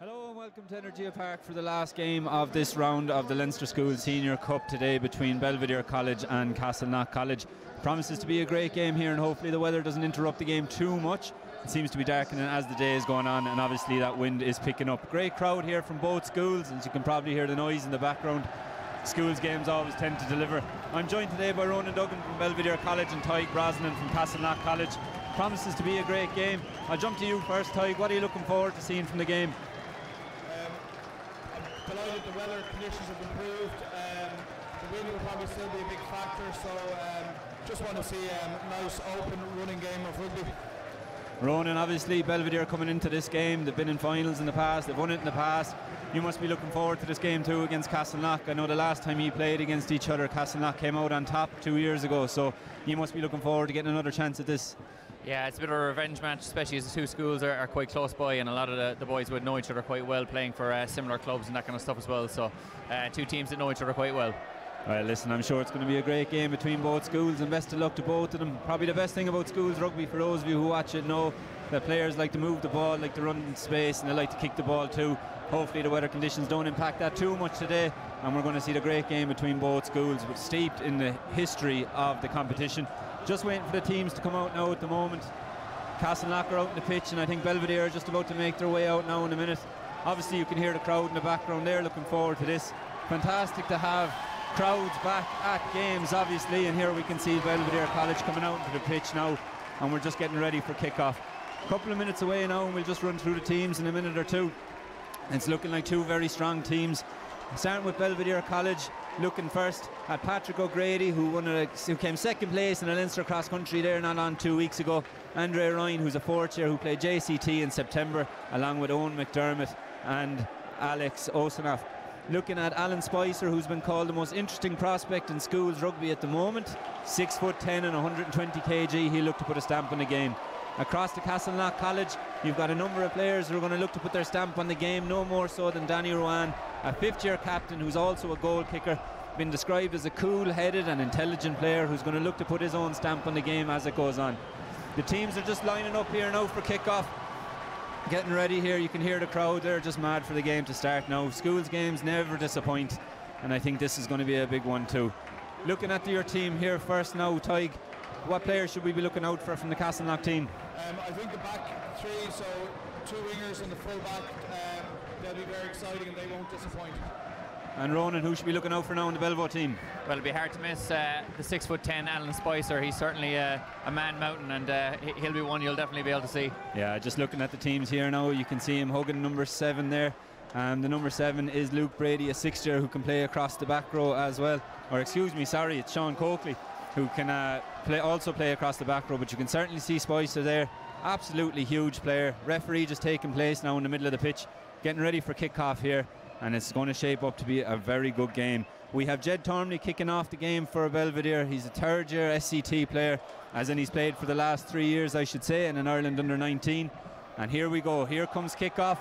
Hello and welcome to Energia Park for the last game of this round of the Leinster School Senior Cup today between Belvedere College and Castleknock College. Promises to be a great game here, and hopefully the weather doesn't interrupt the game too much. It seems to be darkening as the day is going on, and obviously that wind is picking up. Great crowd here from both schools, and you can probably hear the noise in the background. Schools games always tend to deliver. I'm joined today by Ronan Duggan from Belvedere College and Tyg Brosnan from Castleknock College. Promises to be a great game. I'll jump to you first, Tyg. What are you looking forward to seeing from the game? Delighted the weather conditions have improved. The wind will probably still be a big factor, so just want to see a nice open running game of rugby. Ronan, obviously Belvedere coming into this game, they've been in finals in the past, they've won it in the past. You must be looking forward to this game too against Castleknock. I know the last time you played against each other, Castleknock came out on top 2 years ago, so you must be looking forward to getting another chance at this. Yeah, it's a bit of a revenge match, especially as the two schools are quite close by, and a lot of the boys would know each other quite well, playing for similar clubs and that kind of stuff as well. So two teams that know each other quite well. Well, listen, I'm sure it's going to be a great game between both schools, and best of luck to both of them. Probably the best thing about schools rugby, for those of you who watch it, know that players like to move the ball, like to run in space, and they like to kick the ball too. Hopefully the weather conditions don't impact that too much today, and we're going to see the great game between both schools, steeped in the history of the competition. Just waiting for the teams to come out now at the moment. Castleknock are out in the pitch, and I think Belvedere are just about to make their way out now in a minute. Obviously you can hear the crowd in the background there looking forward to this. Fantastic to have crowds back at games, obviously, and here we can see Belvedere College coming out into the pitch now, and we're just getting ready for kickoff. A couple of minutes away now, and we'll just run through the teams in a minute or two. It's looking like two very strong teams. Starting with Belvedere College, looking first at Patrick O'Grady, who came second place in the Leinster cross country there not on 2 weeks ago. Andre Ryan, who's a fourth year, who played JCT in September, along with Owen McDermott and Alex Osanaf. Looking at Alan Spicer, who's been called the most interesting prospect in schools rugby at the moment. 6'10" and 120 kg, he'll look to put a stamp on the game. Across to Castleknock College, you've got a number of players who are going to look to put their stamp on the game, no more so than Danny Rowan, a fifth-year captain who's also a goal kicker, been described as a cool-headed and intelligent player who's going to look to put his own stamp on the game as it goes on. The teams are just lining up here now for kickoff, getting ready here. You can hear the crowd, they're just mad for the game to start now. Schools games never disappoint, and I think this is going to be a big one too. Looking at your team here first now, Tyg, what players should we be looking out for from the Castleknock team? I think the back three, so two wingers and the full back, they'll be very exciting and they won't disappoint. And Ronan, who should be looking out for now in the Belvo team? Well, it'll be hard to miss the 6'10" Alan Spicer. He's certainly a man mountain, and he'll be one you'll definitely be able to see. Yeah, just looking at the teams here now, you can see him hugging number 7 there. The number 7 is Luke Brady, a 6th year who can play across the back row as well. Or excuse me, sorry, it's Sean Coakley, who can also play across the back row, but you can certainly see Spicer there. Absolutely huge player. Referee just taking place now in the middle of the pitch, getting ready for kickoff here, and it's going to shape up to be a very good game. We have Jed Tormley kicking off the game for Belvedere. He's a 3rd year SCT player, as in he's played for the last 3 years, I should say, in an Ireland under 19. And here we go, here comes kickoff.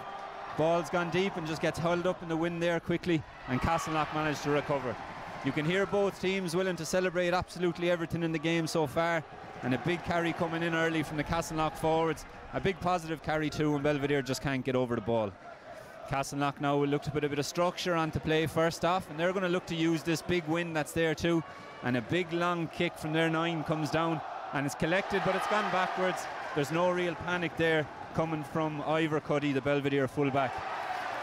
Ball's gone deep and just gets held up in the wind there quickly, and Castleknock managed to recover. You can hear both teams willing to celebrate absolutely everything in the game so far, and a big carry coming in early from the Castleknock forwards. A big positive carry too, and Belvedere just can't get over the ball. Castleknock now will look to put a bit of structure onto play first off, and they're going to look to use this big wind that's there too, and a big long kick from their 9 comes down, and it's collected, but it's gone backwards. There's no real panic there coming from Ivor Cuddy, the Belvedere fullback.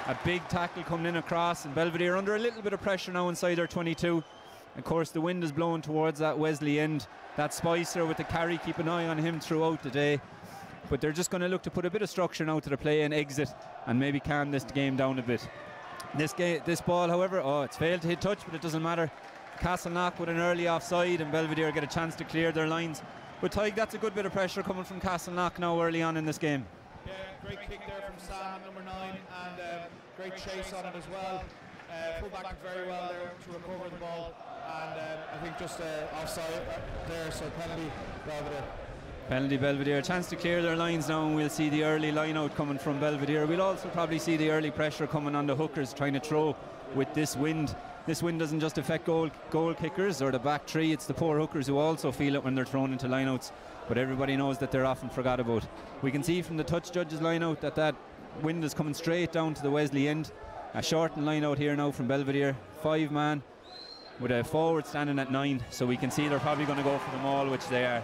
A big tackle coming in across, and Belvedere under a little bit of pressure now inside their 22. Of course the wind is blowing towards that Wesley end. That Spicer with the carry, keep an eye on him throughout the day. But they're just going to look to put a bit of structure now to the play and exit, and maybe calm this game down a bit. This ball, however, it's failed to hit touch, but it doesn't matter. Castleknock with an early offside, and Belvedere get a chance to clear their lines. But Tyg, that's a good bit of pressure coming from Castleknock now early on in this game. Yeah, great kick there from Sam, number 9, and great chase on it as well. Pulled back very well there to recover the ball, and I think just offside there, so penalty Belvedere. Penalty Belvedere, a chance to clear their lines now, and we'll see the early line out coming from Belvedere. We'll also probably see the early pressure coming on the hookers trying to throw with this wind. This wind doesn't just affect goal kickers or the back three, it's the poor hookers who also feel it when they're thrown into lineouts, but everybody knows that they're often forgot about. We can see from the touch judges lineout that wind is coming straight down to the Wesley end. A shortened line out here now from Belvedere, 5-man with a forward standing at 9, so we can see they're probably going to go for the maul, which they are.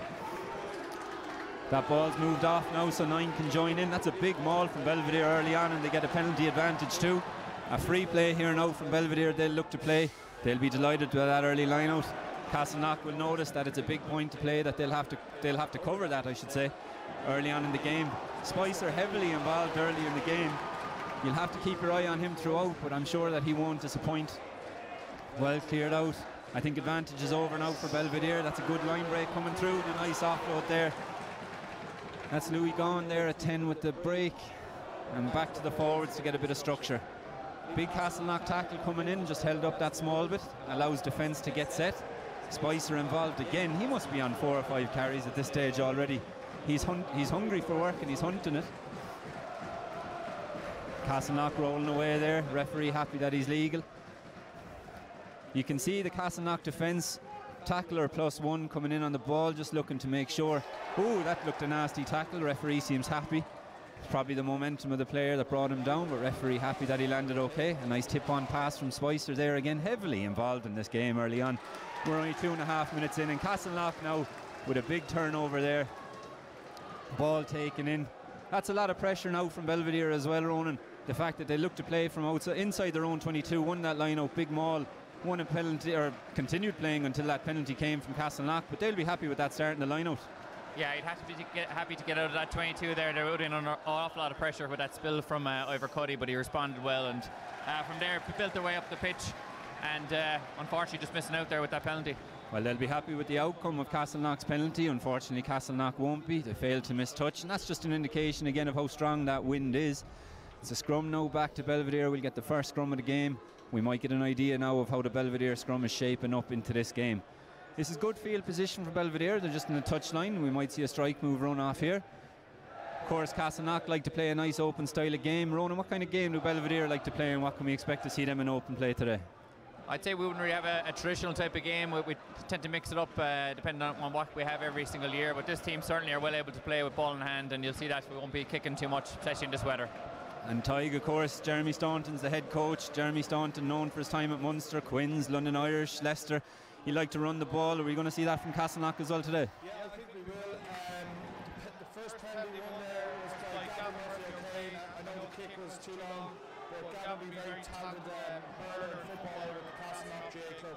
That ball's moved off now, so 9 can join in. That's a big maul from Belvedere early on, and they get a penalty advantage too. A free play here now from Belvedere. They'll look to play. They'll be delighted with that early line out. Castleknock will notice that it's a big point to play, that they'll have to cover that, I should say, early on in the game. Spicer heavily involved early in the game. You'll have to keep your eye on him throughout, but I'm sure that he won't disappoint. Well cleared out. I think advantage is over now for Belvedere. That's a good line break coming through. A nice offload there. That's Louis gone there at 10 with the break, and back to the forwards to get a bit of structure. Big Castleknock tackle coming in, just held up that small bit, allows defence to get set. Spicer involved again. He must be on 4 or 5 carries at this stage already. He's hungry for work and he's hunting it. Castleknock rolling away there. Referee happy that he's legal. You can see the Castleknock defence. Tackler +1 coming in on the ball, just looking to make sure. Oh, that looked a nasty tackle. Referee seems happy. It's probably the momentum of the player that brought him down, but referee happy that he landed okay. A nice tip-on pass from Spicer there again. Heavily involved in this game early on. We're only 2.5 minutes in, and Castleknock now with a big turnover there. Ball taken in. That's a lot of pressure now from Belvedere as well, Ronan. The fact that they look to play from outside, inside their own 22, won that line out, big maul, won a penalty, or continued playing until that penalty came from Castleknock, but they'll be happy with that start in the line out. Yeah, you'd have to be happy to get out of that 22 there. They were in an awful lot of pressure with that spill from Ivor Cuddy, but he responded well, and from there built their way up the pitch, and unfortunately just missing out there with that penalty. Well, they'll be happy with the outcome of Castleknock's penalty. Unfortunately, Castleknock won't be. They failed to miss touch, and that's just an indication again of how strong that wind is. It's a scrum now back to Belvedere. We'll get the first scrum of the game. We might get an idea now of how the Belvedere scrum is shaping up into this game. This is good field position for Belvedere. They're just in the touchline. We might see a strike move run off here. Of course, Castleknock like to play a nice open style of game. Ronan, what kind of game do Belvedere like to play, and what can we expect to see them in open play today? I'd say we wouldn't really have a traditional type of game. We tend to mix it up depending on what we have every single year, but this team certainly are well able to play with ball in hand, and you'll see that we won't be kicking too much, especially in this weather. And Tig, of course, Jeremy Staunton's the head coach. Jeremy Staunton known for his time at Munster, Quins, London Irish, Leicester. He liked to run the ball. Are we going to see that from Castleknock as well today? Yeah, I think we will. The first penalty won there was by Gavin Murphy. I know the kick was too long, but Gavin will be very talented hurler and footballer with the Castleknock GA club.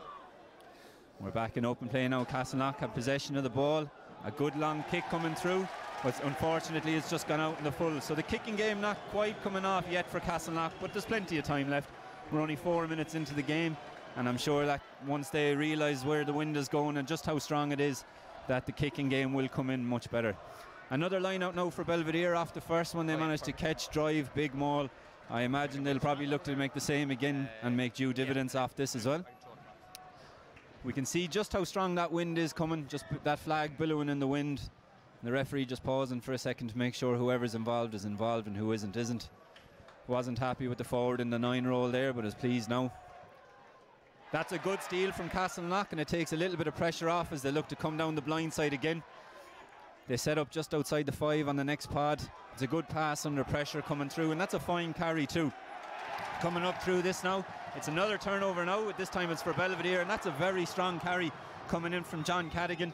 We're back in open play now. Castleknock have possession of the ball. A good long kick coming through, but unfortunately it's just gone out in the full. So the kicking game not quite coming off yet for Castleknock, but there's plenty of time left. We're only 4 minutes into the game, and I'm sure that once they realise where the wind is going and just how strong it is, that the kicking game will come in much better. Another line out now for Belvedere off the first one. They managed to catch, drive, big maul. I imagine they'll probably look to make the same again and make due dividends off this as well. We can see just how strong that wind is coming, just that flag billowing in the wind. The referee just pausing for a second to make sure whoever's involved is involved and who isn't. Wasn't happy with the forward in the 9 role there, but is pleased now. That's a good steal from Castleknock, and it takes a little bit of pressure off as they look to come down the blind side again. They set up just outside the 5 on the next pod. It's a good pass under pressure coming through, and that's a fine carry too. Coming up through this now, it's another turnover now. This time it's for Belvedere, and that's a very strong carry coming in from John Cadigan.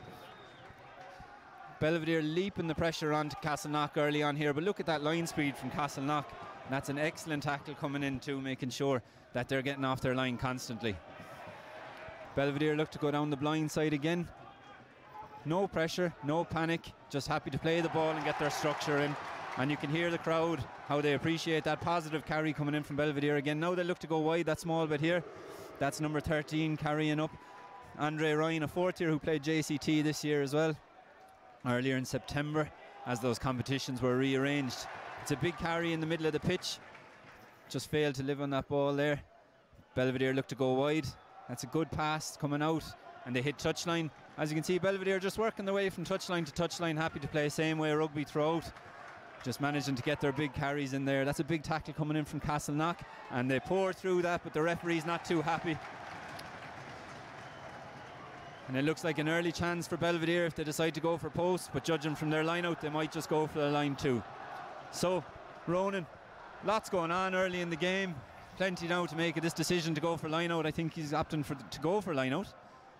Belvedere leaping the pressure onto Castleknock early on here, but look at that line speed from Castleknock. That's an excellent tackle coming in too, making sure that they're getting off their line constantly. Belvedere look to go down the blind side again. No pressure, no panic, just happy to play the ball and get their structure in. And you can hear the crowd, how they appreciate that positive carry coming in from Belvedere again. Now they look to go wide that small bit here. That's number 13 carrying up. Andre Ryan, a 4th year who played JCT this year as well, earlier in September, as those competitions were rearranged. It's a big carry in the middle of the pitch. Just failed to live on that ball there. Belvedere look to go wide. That's a good pass coming out, and they hit touchline. As you can see, Belvedere just working their way from touchline to touchline, happy to play same way rugby throughout. Just managing to get their big carries in there. That's a big tackle coming in from Castleknock, and they pour through that, but the referee's not too happy. And it looks like an early chance for Belvedere if they decide to go for post, but judging from their line out, they might just go for the line too. So, Ronan, Lots going on early in the game. Plenty now to make this decision to go for line-out. I think he's opting to go for line-out.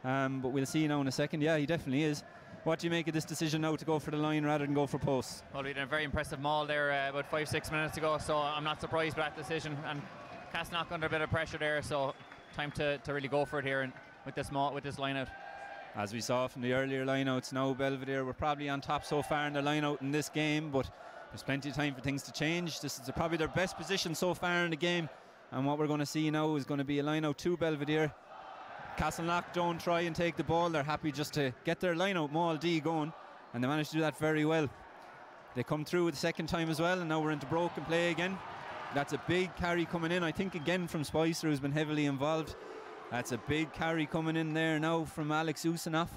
But we'll see now in a second. Yeah, he definitely is. What do you make of this decision now to go for the line rather than go for posts? Well, we did a very impressive maul there about 5-6 minutes ago, so I'm not surprised by that decision. And Castleknock under a bit of pressure there, so time to really go for it here and with this line-out. As we saw from the earlier line-outs, now Belvedere were probably on top so far in the line-out in this game, but there's plenty of time for things to change. This is probably their best position so far in the game, and what we're going to see now is going to be a line-out to Belvedere. Castleknock don't try and take the ball. They're happy just to get their line-out maul D going, and they managed to do that very well. They come through the second time as well, and now we're into broken play again. That's a big carry coming in, I think, again from Spicer, who's been heavily involved. That's a big carry coming in there now from Alex Usanoff.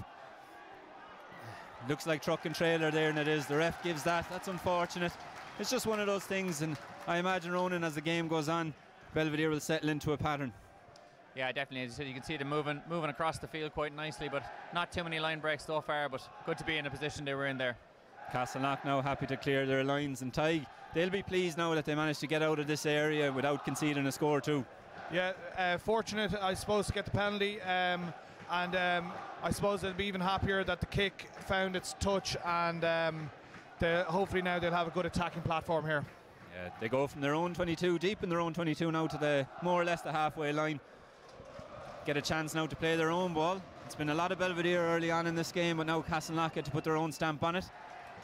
Looks like truck and trailer there, and it is. The ref gives that. That's unfortunate. It's just one of those things, and I imagine, Ronan, as the game goes on, Belvedere will settle into a pattern. Yeah, definitely. As you said, you can see them moving across the field quite nicely, but not too many line breaks so far, but good to be in the position they were in there. Castleknock now happy to clear their lines, and Tig, they'll be pleased now that they managed to get out of this area without conceding a score too. Yeah, fortunate, I suppose, to get the penalty, and I suppose they'll be even happier that the kick found its touch, and hopefully now they'll have a good attacking platform here. Yeah, they go from their own 22, deep in their own 22 now to the more or less the halfway line. Get a chance now to play their own ball. It's been a lot of Belvedere early on in this game, but now Castleknock get to put their own stamp on it.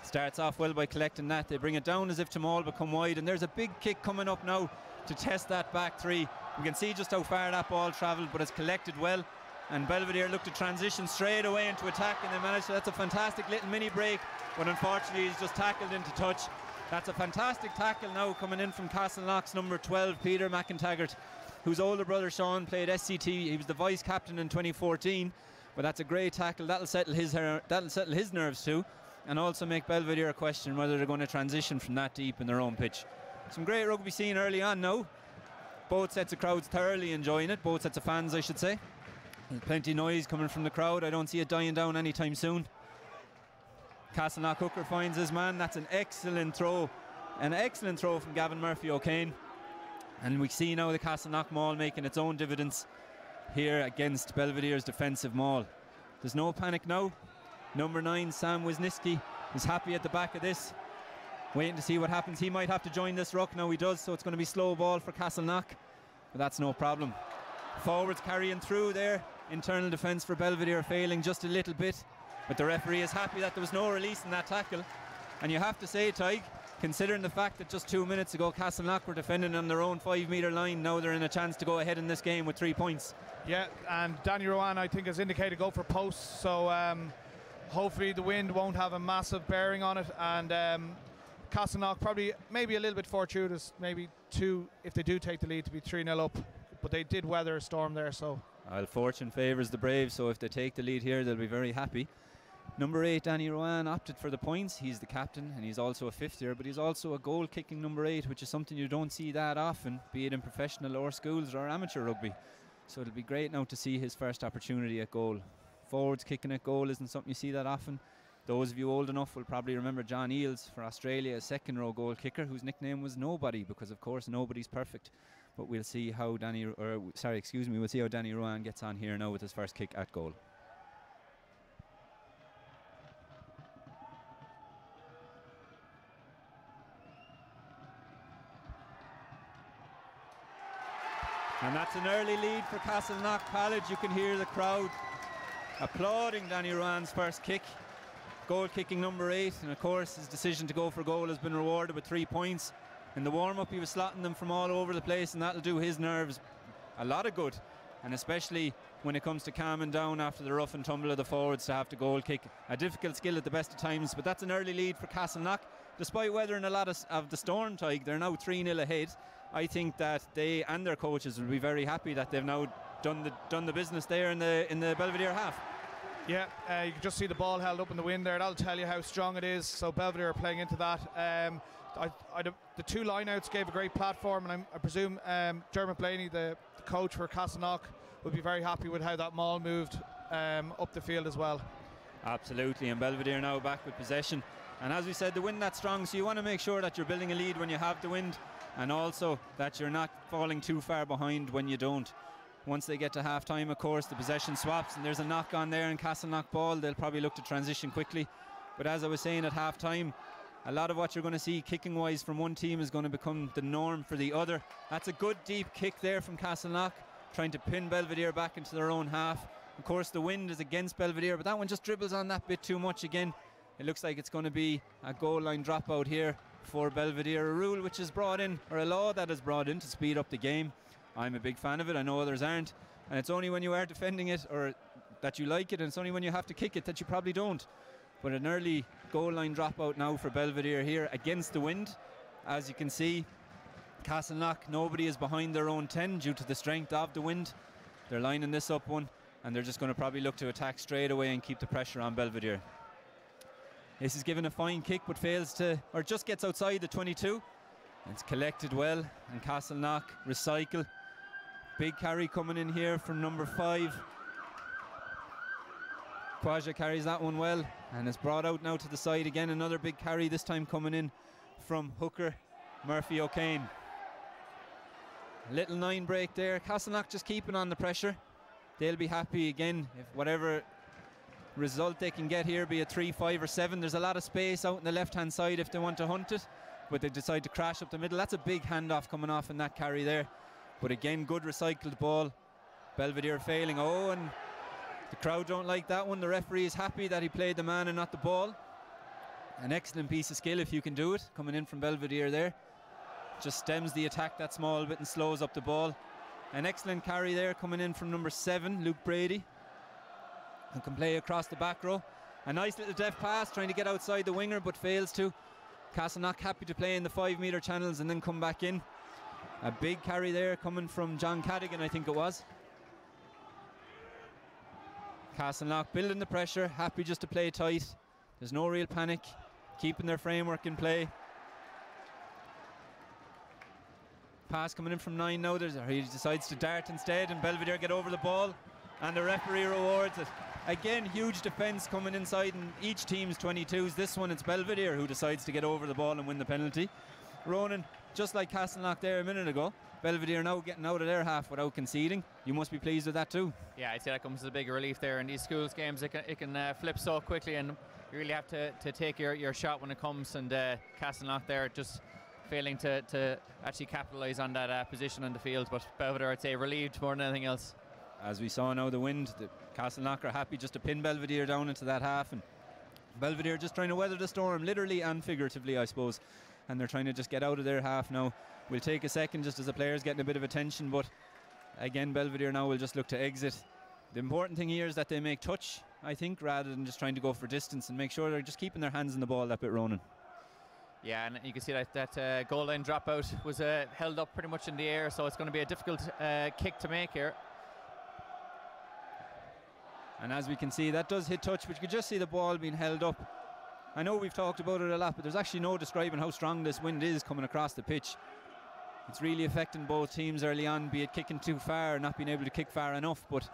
Starts off well by collecting that. They bring it down as if to maul, but come wide, and there's a big kick coming up now to test that back three. We can see just how far that ball travelled, but it's collected well, and Belvedere looked to transition straight away into attack, and they managed to. That's a fantastic little mini break, but unfortunately he's just tackled into touch. That's a fantastic tackle now coming in from Castleknock's number 12, Peter Mcintyre, whose older brother Sean played SCT. He was the vice captain in 2014, but that's a great tackle. That'll settle his nerves too, and also make Belvedere question whether they're going to transition from that deep in their own pitch. Some great rugby seen early on now. Both sets of crowds thoroughly enjoying it, both sets of fans I should say. There's plenty of noise coming from the crowd. I don't see it dying down anytime soon. Castleknock hooker finds his man. That's an excellent throw. An excellent throw from Gavin Murphy O'Kane. And we see now the Castleknock maul making its own dividends here against Belvedere's defensive maul. There's no panic now. Number 9, Sam Wisniewski, is happy at the back of this, waiting to see what happens. He might have to join this ruck. Now he does, so it's going to be slow ball for Castleknock, but that's no problem. Forwards carrying through there. Internal defence for Belvedere failing just a little bit, but the referee is happy that there was no release in that tackle. And you have to say, Tig, considering the fact that just 2 minutes ago Castleknock were defending on their own 5-metre line, now they're in a chance to go ahead in this game with 3 points. Yeah, and Danny Rowan, I think, has indicated go for posts, so hopefully the wind won't have a massive bearing on it, and Castleknock probably maybe a little bit fortuitous, maybe if they do take the lead, to be 3-0 up, but they did weather a storm there. So well, fortune favours the brave, so if they take the lead here they'll be very happy. Number 8, Danny Rowan, opted for the points. He's the captain, and he's also a fifth year, but he's also a goal kicking number 8, which is something you don't see that often, be it in professional or schools or amateur rugby. So it'll be great now to see his first opportunity at goal. Forwards kicking at goal isn't something you see that often. Those of you old enough will probably remember John Eales for Australia, a second row goal kicker whose nickname was Nobody, because of course nobody's perfect. But we'll see how Danny Rowan gets on here now with his first kick at goal. And that's an early lead for Castleknock College. You can hear the crowd applauding Danny Rowan's first kick. Goal kicking number 8, and of course his decision to go for goal has been rewarded with 3 points. In the warm-up he was slotting them from all over the place, and that'll do his nerves a lot of good, and especially when it comes to calming down after the rough and tumble of the forwards to have to goal kick. A difficult skill at the best of times, but that's an early lead for Castleknock. Despite weathering a lot of the storm, Tig, they're now 3-0 ahead. I think that they and their coaches will be very happy that they've now done the business there in the Belvedere half. Yeah, you can just see the ball held up in the wind there. That'll tell you how strong it is. So Belvedere are playing into that. The 2 lineouts gave a great platform, and I presume Dermot Blaney, the coach for Castleknock, will be very happy with how that maul moved up the field as well. Absolutely, and Belvedere now back with possession. And as we said, the wind that's strong, so you want to make sure that you're building a lead when you have the wind. and also that you're not falling too far behind when you don't. Once they get to half-time, of course, the possession swaps, and there's a knock on there in Castleknock ball. They'll probably look to transition quickly. But as I was saying, at half-time, a lot of what you're going to see kicking-wise from one team is going to become the norm for the other. That's a good deep kick there from Castleknock, trying to pin Belvedere back into their own half. Of course, the wind is against Belvedere, but that one just dribbles on that bit too much again. It looks like it's going to be a goal line dropout here for Belvedere, a rule which is brought in, or a law that is brought in to speed up the game. I'm a big fan of it, I know others aren't, and it's only when you are defending it or that you like it, and it's only when you have to kick it that you probably don't. But an early goal line dropout now for Belvedere here against the wind. As you can see, Castleknock, nobody is behind their own 10 due to the strength of the wind. They're lining this up one, and they're just going to probably look to attack straight away and keep the pressure on Belvedere. This is given a fine kick, but fails to, or just gets outside the 22. It's collected well, and Castleknock recycle. Big carry coming in here from number 5. Quaja carries that one well, and it's brought out now to the side again. Another big carry, this time coming in from hooker Murphy O'Kane. Little 9 break there. Castleknock just keeping on the pressure. They'll be happy again if whatever result they can get here, be it 3, 5 or 7. There's a lot of space out on the left hand side if they want to hunt it, but they decide to crash up the middle. That's a big handoff coming off in that carry there, but again, good recycled ball. Belvedere failing. Oh, and the crowd don't like that one. The referee is happy that he played the man and not the ball. An excellent piece of skill if you can do it, coming in from Belvedere there. Just stems the attack that small bit and slows up the ball. An excellent carry there coming in from number 7, Luke Brady, who can play across the back row. A nice little deft pass, trying to get outside the winger, but fails to. Castleknock happy to play in the 5 metre channels and then come back in. A big carry there coming from John Cadigan, I think it was. Castleknock building the pressure, happy just to play tight. There's no real panic, keeping their framework in play. Pass coming in from 9 now. He decides to dart instead, and Belvedere get over the ball, and the referee rewards it. Again, huge defence coming inside in each team's 22s. This one, it's Belvedere who decides to get over the ball and win the penalty. Ronan, just like Castleknock there a minute ago, Belvedere now getting out of their half without conceding. You must be pleased with that too. Yeah, I'd say that comes as a big relief there. In these schools games, it can flip so quickly, and you really have to take your shot when it comes, and Castleknock there just failing to actually capitalise on that position on the field. But Belvedere, I'd say, relieved more than anything else. As we saw now, the wind, the Castleknock are happy just to pin Belvedere down into that half, and Belvedere just trying to weather the storm, literally and figuratively, I suppose, and they're trying to just get out of their half now. We'll take a second just as the players getting a bit of attention, but again, Belvedere now will just look to exit. The important thing here is that they make touch, I think, rather than just trying to go for distance, and make sure they're just keeping their hands on the ball that bit, Ronan. Yeah, and you can see that goal line dropout was held up pretty much in the air, so it's going to be a difficult kick to make here. And as we can see, that does hit touch, but you can just see the ball being held up. I know we've talked about it a lot, but there's actually no describing how strong this wind is coming across the pitch. It's really affecting both teams early on, be it kicking too far or not being able to kick far enough. But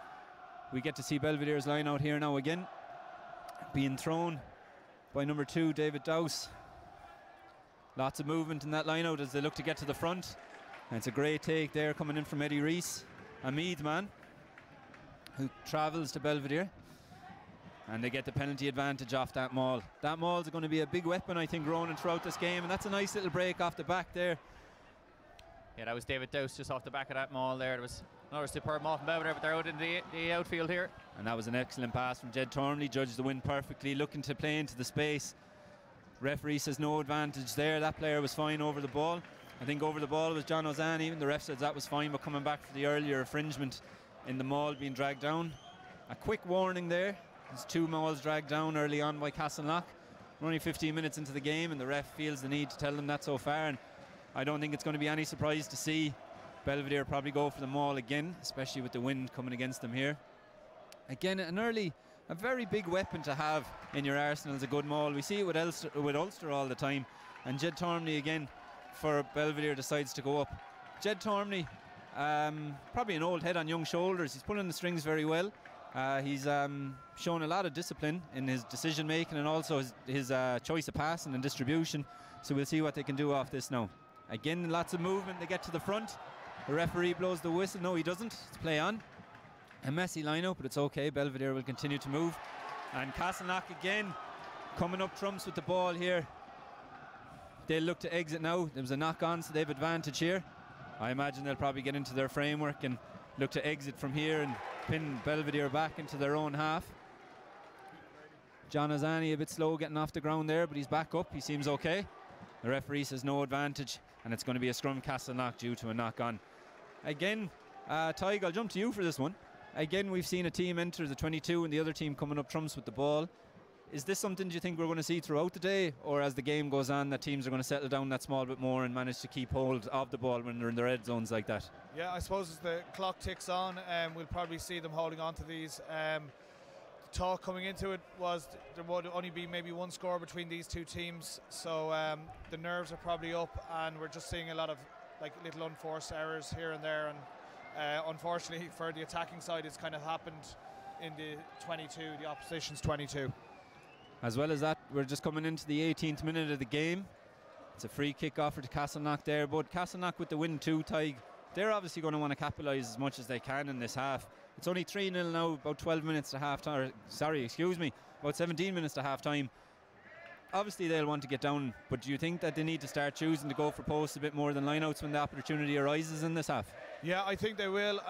we get to see Belvedere's line out here now again, being thrown by number 2, David Dowse. Lots of movement in that line out as they look to get to the front. And it's a great take there coming in from Eddie Rees, a Meath man, who travels to Belvedere. And they get the penalty advantage off that maul. That maul is going to be a big weapon, I think, Ronan, throughout this game. And that's a nice little break off the back there. Yeah, that was David Dowse just off the back of that maul there. It was another superb maul from Belvedere, but they're out in the outfield here. And that was an excellent pass from Jed Tormley. Judged the wind perfectly, looking to play into the space. Referee says no advantage there. That player was fine over the ball. I think over the ball was John Ozan. Even the ref says that was fine, but coming back for the earlier infringement in the maul being dragged down. A quick warning there. There's 2 mauls dragged down early on by Castleknock. We're only 15 minutes into the game, and the ref feels the need to tell them that so far. And I don't think it's going to be any surprise to see Belvedere probably go for the maul again, especially with the wind coming against them here. Again, a very big weapon to have in your arsenal is a good maul. We see it with Ulster all the time. And Jed Tormley again for Belvedere decides to go up. Jed Tormley, probably an old head on young shoulders. He's pulling the strings very well. He's shown a lot of discipline in his decision making and also his choice of passing and distribution. So we'll see what they can do off this now. Again, lots of movement. They get to the front. The referee blows the whistle. No, he doesn't. It's play on. A messy line-up, but it's okay. Belvedere will continue to move. And Castleknock again coming up trumps with the ball here. They'll look to exit now. There was a knock on, so they have advantage here. I imagine they'll probably get into their framework and look to exit from here and pin Belvedere back into their own half. John Azani a bit slow getting off the ground there, but he's back up. He seems okay. The referee says no advantage, and it's going to be a scrum Castleknock due to a knock on. Again, Tig, I'll jump to you for this one. Again, we've seen a team enter the 22 and the other team coming up trumps with the ball. Is this something do you think we're going to see throughout the day, or as the game goes on that teams are going to settle down that small bit more and manage to keep hold of the ball when they're in the red zones like that? Yeah, I suppose as the clock ticks on, we'll probably see them holding on to these. The talk coming into it was there would only be maybe one score between these two teams, so the nerves are probably up, and we're just seeing a lot of like little unforced errors here and there, and unfortunately for the attacking side it's kind of happened in the 22, the opposition's 22. As well as that, we're just coming into the 18th minute of the game. It's a free kick offer to Castleknock there, but Castleknock with the win too, Tig, they're obviously going to want to capitalise as much as they can in this half. It's only 3-0 now, about 12 minutes to half time. About 17 minutes to half time. Obviously they'll want to get down, but do you think that they need to start choosing to go for posts a bit more than lineouts when the opportunity arises in this half? Yeah, I think they will.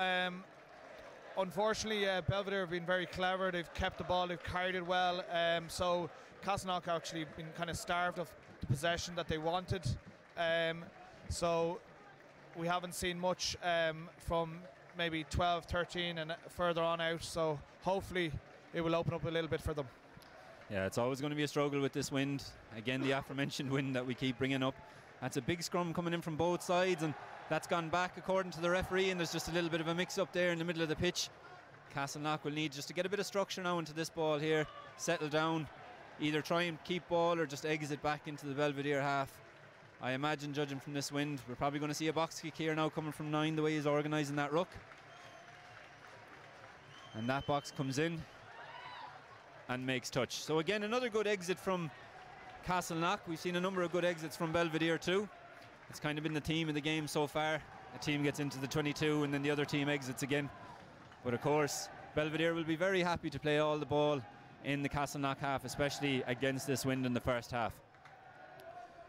Unfortunately, Belvedere have been very clever. They've kept the ball, they've carried it well. So Castleknock actually been kind of starved of the possession that they wanted. So we haven't seen much from maybe 12, 13 and further on out. So hopefully it will open up a little bit for them. Yeah, it's always going to be a struggle with this wind. Again, the aforementioned wind that we keep bringing up. That's a big scrum coming in from both sides, and that's gone back according to the referee, and there's just a little bit of a mix-up there in the middle of the pitch. Castleknock will need just to get a bit of structure now into this ball here, settle down, either try and keep ball or just exit back into the Belvedere half. I imagine, judging from this wind, we're probably going to see a box kick here now coming from 9, the way he's organising that ruck. And that box comes in and makes touch. So again, another good exit from Castleknock. We've seen a number of good exits from Belvedere too. It's kind of been the theme of the game so far. A team gets into the 22 and then the other team exits again. But of course, Belvedere will be very happy to play all the ball in the Castleknock half, especially against this wind in the first half.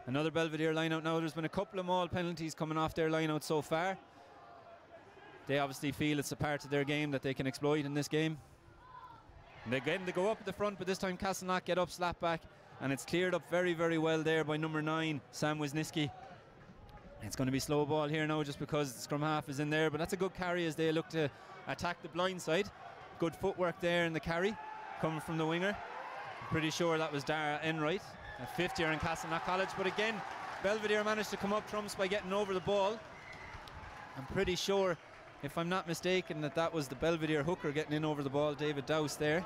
Another Belvedere line-out now. There's been a couple of maul penalties coming off their line-out so far. They obviously feel it's a part of their game that they can exploit in this game. And again, they go up at the front, but this time Castleknock get up, slap back, and it's cleared up very, very well there by number 9, Sam Wisniewski. It's going to be slow ball here now just because the scrum half is in there, but that's a good carry as they look to attack the blind side. Good footwork there in the carry coming from the winger. I'm pretty sure that was Dara Enright, a fifth year in Castleknock College, but again, Belvedere managed to come up trumps by getting over the ball. I'm pretty sure, if I'm not mistaken, that was the Belvedere hooker getting in over the ball, David Dowse there.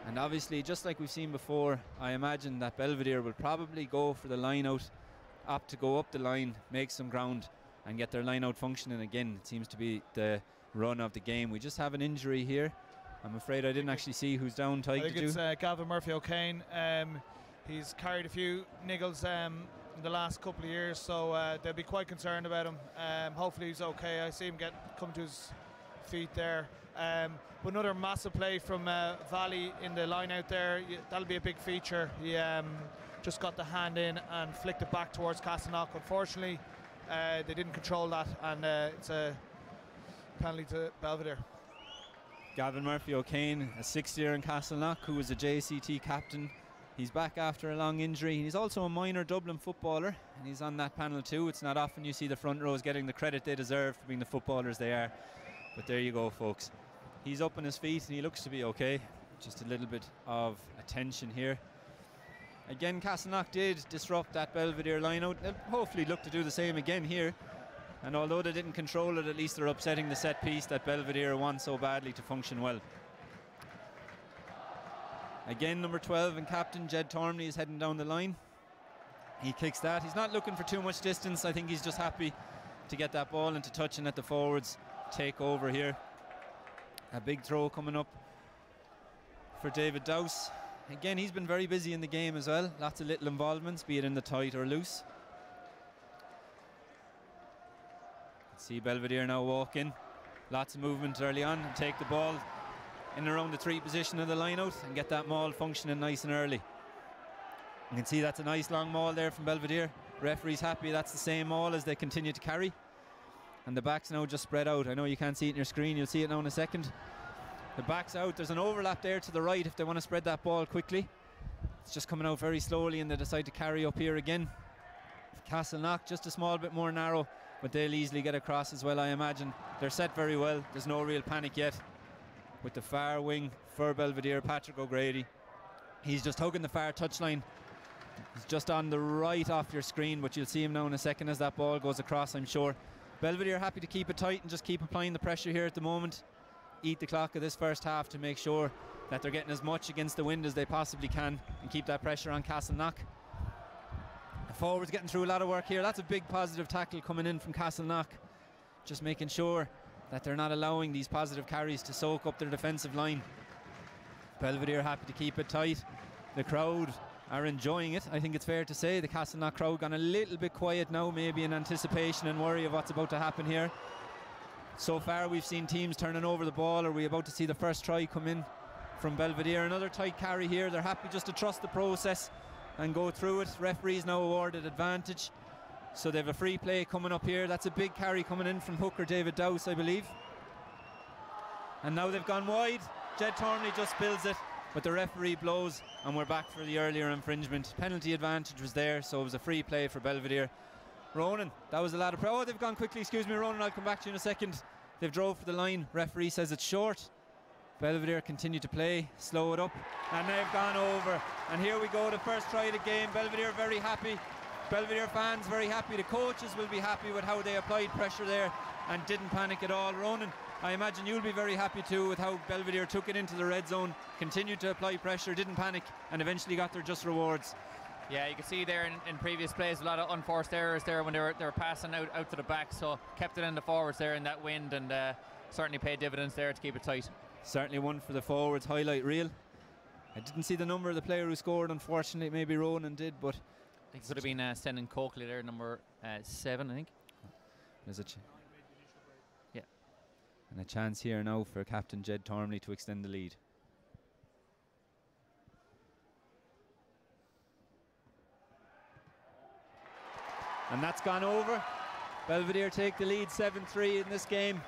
And obviously, just like we've seen before, I imagine that Belvedere will probably go for the line out, opt to go up the line, make some ground and get their line out functioning again. It seems to be the run of the game. We just have an injury here. I'm afraid I didn't actually see who's down. I think it's Gavin Murphy O'Kane. He's carried a few niggles in the last couple of years, so they'll be quite concerned about him. Hopefully he's okay. I see him come to his feet there. But another massive play from Valley in the line out there. That'll be a big feature. He just got the hand in and flicked it back towards Castleknock. Unfortunately, they didn't control that, and it's a penalty to Belvedere. Gavin Murphy O'Kane, a 6th year in Castleknock, who was a JCT captain. He's back after a long injury. He's also a minor Dublin footballer, and he's on that panel too. It's not often you see the front rows getting the credit they deserve for being the footballers they are. But there you go, folks. He's up on his feet and he looks to be okay. Just a little bit of attention here. Again, Castleknock did disrupt that Belvedere line-out. They'll hopefully look to do the same again here. And although they didn't control it, at least they're upsetting the set piece that Belvedere wants so badly to function well. Again, number 12 and captain Jed Tormley is heading down the line. He kicks that. He's not looking for too much distance. I think he's just happy to get that ball into touch and let the forwards take over here. A big throw coming up for David Dowse. Again, he's been very busy in the game as well. Lots of little involvements, be it in the tight or loose. See Belvedere now walk in. Lots of movement early on and take the ball in around the 3 position of the line out and get that maul functioning nice and early. You can see that's a nice long maul there from Belvedere. Referee's happy that's the same maul as they continue to carry. And the back's now just spread out. I know you can't see it in your screen, you'll see it now in a second. The back's out, there's an overlap there to the right if they want to spread that ball quickly. It's just coming out very slowly and they decide to carry up here again. Castleknock just a small bit more narrow, but they'll easily get across as well, I imagine. They're set very well, there's no real panic yet. With the far wing for Belvedere, Patrick O'Grady. He's just hugging the far touchline. He's just on the right off your screen, but you'll see him now in a second as that ball goes across, I'm sure. Belvedere happy to keep it tight and just keep applying the pressure here at the moment. Eat the clock of this first half to make sure that they're getting as much against the wind as they possibly can and keep that pressure on Castleknock. The forwards getting through a lot of work here. That's a big positive tackle coming in from Castleknock. Just making sure that they're not allowing these positive carries to soak up their defensive line. Belvedere happy to keep it tight. The crowd are enjoying it, I think it's fair to say. The Castleknock crowd gone a little bit quiet now, maybe in anticipation and worry of what's about to happen here. So far we've seen teams turning over the ball. Are we about to see the first try come in from Belvedere? Another tight carry here. They're happy just to trust the process and go through it. Referees now awarded advantage, so they have a free play coming up here. That's a big carry coming in from hooker David Dowse, I believe. And now they've gone wide. Jed Thornley just spills it, but the referee blows and we're back for the earlier infringement. Penalty advantage was there, so it was a free play for Belvedere. Ronan, that was a lot of oh, they've gone quickly, excuse me Ronan, I'll come back to you in a second. They've drove for the line, referee says it's short. Belvedere continue to play, slow it up, and they've gone over. And here we go, the first try of the game. Belvedere very happy, Belvedere fans very happy, the coaches will be happy with how they applied pressure there and didn't panic at all. Ronan, I imagine you'll be very happy too with how Belvedere took it into the red zone, continued to apply pressure, didn't panic, and eventually got their just rewards. Yeah, you can see there in previous plays a lot of unforced errors there when they were passing out to the back, so kept it in the forwards there in that wind, and certainly paid dividends there to keep it tight. Certainly one for the forwards highlight reel. I didn't see the number of the player who scored, unfortunately. Maybe Ronan did, but I think it could have been Stennon Coakley there, number 7, I think. There's a yeah, and a chance here now for Captain Jed Thornley to extend the lead. And that's gone over. Belvedere take the lead 7-3 in this game.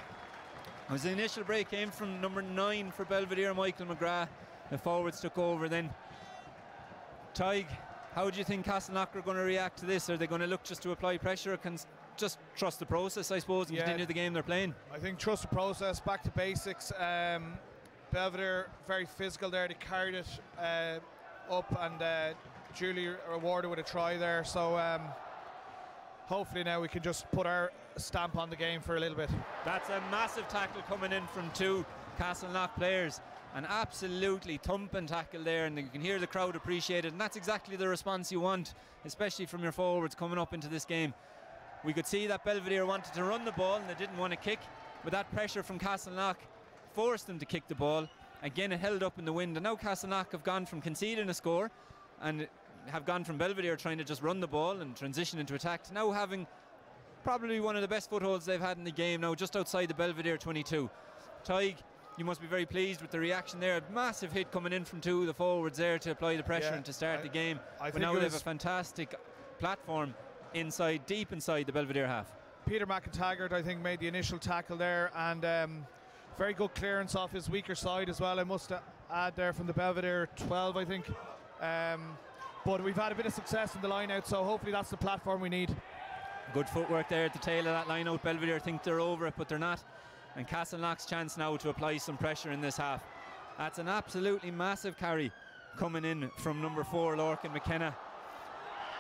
As the initial break came from number 9 for Belvedere, Michael McGrath. The forwards took over then. Tig, how do you think Castleknock are going to react to this? Are they going to look just to apply pressure, or can just trust the process, I suppose, and continue the game they're playing? I think trust the process, back to basics. Belvedere very physical there. They carried it up and duly rewarded with a try there. So hopefully now we can just put our stamp on the game for a little bit. That's a massive tackle coming in from 2 Castleknock players. An absolutely thumping tackle there, and you can hear the crowd appreciate it, and that's exactly the response you want, especially from your forwards coming up into this game. We could see that Belvedere wanted to run the ball and they didn't want to kick, but that pressure from Castleknock forced them to kick the ball. Again, it held up in the wind, and now Castleknock have gone from conceding a score and have gone from Belvedere trying to just run the ball and transition into attack to now having probably one of the best footholds they've had in the game now, just outside the Belvedere 22. Tig, you must be very pleased with the reaction there. A massive hit coming in from 2 of the forwards there to apply the pressure and to start the game. But now they have a fantastic platform inside, deep inside the Belvedere half. Peter Mcintyre, I think, made the initial tackle there, and very good clearance off his weaker side as well, I must add there, from the Belvedere 12, I think. But we've had a bit of success in the line out, so hopefully that's the platform we need. Good footwork there at the tail of that line out. Belvedere think they're over it, but they're not. And Castleknock's chance now to apply some pressure in this half. That's an absolutely massive carry coming in from number 4, Lorcan McKenna.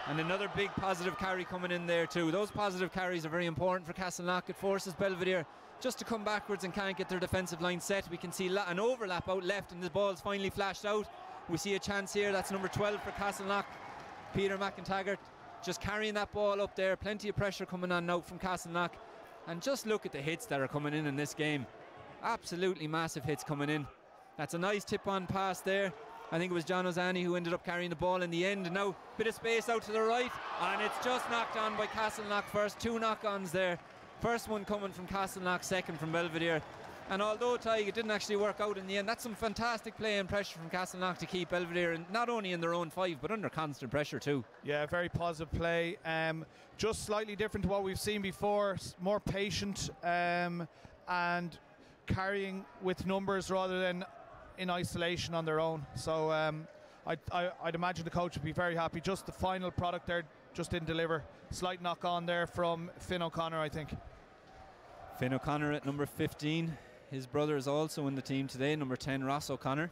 And another big positive carry coming in there too. Those positive carries are very important for Castleknock. It forces Belvedere just to come backwards and can't get their defensive line set. We can see an overlap out left, and the ball's finally flashed out. We see a chance here. That's number 12 for Castleknock, Peter Mcintyre, just carrying that ball up there. Plenty of pressure coming on now from Castleknock. And just look at the hits that are coming in this game. Absolutely massive hits coming in. That's a nice tip-on pass there. I think it was John Ozani who ended up carrying the ball in the end. And now bit of space out to the right, and it's just knocked on by Castleknock first. 2 knock-ons there First one coming from Castleknock, second from Belvedere. And although, Tig, it didn't actually work out in the end, that's some fantastic play and pressure from Castleknock to keep Belvedere not only in their own 5 but under constant pressure too. Yeah, very positive play. Just slightly different to what we've seen before, more patient and carrying with numbers rather than in isolation on their own. So I'd imagine the coach would be very happy. Just the final product there just didn't deliver. Slight knock on there from Finn O'Connor, I think. Finn O'Connor at number 15. His brother is also in the team today, number 10, Ross O'Connor.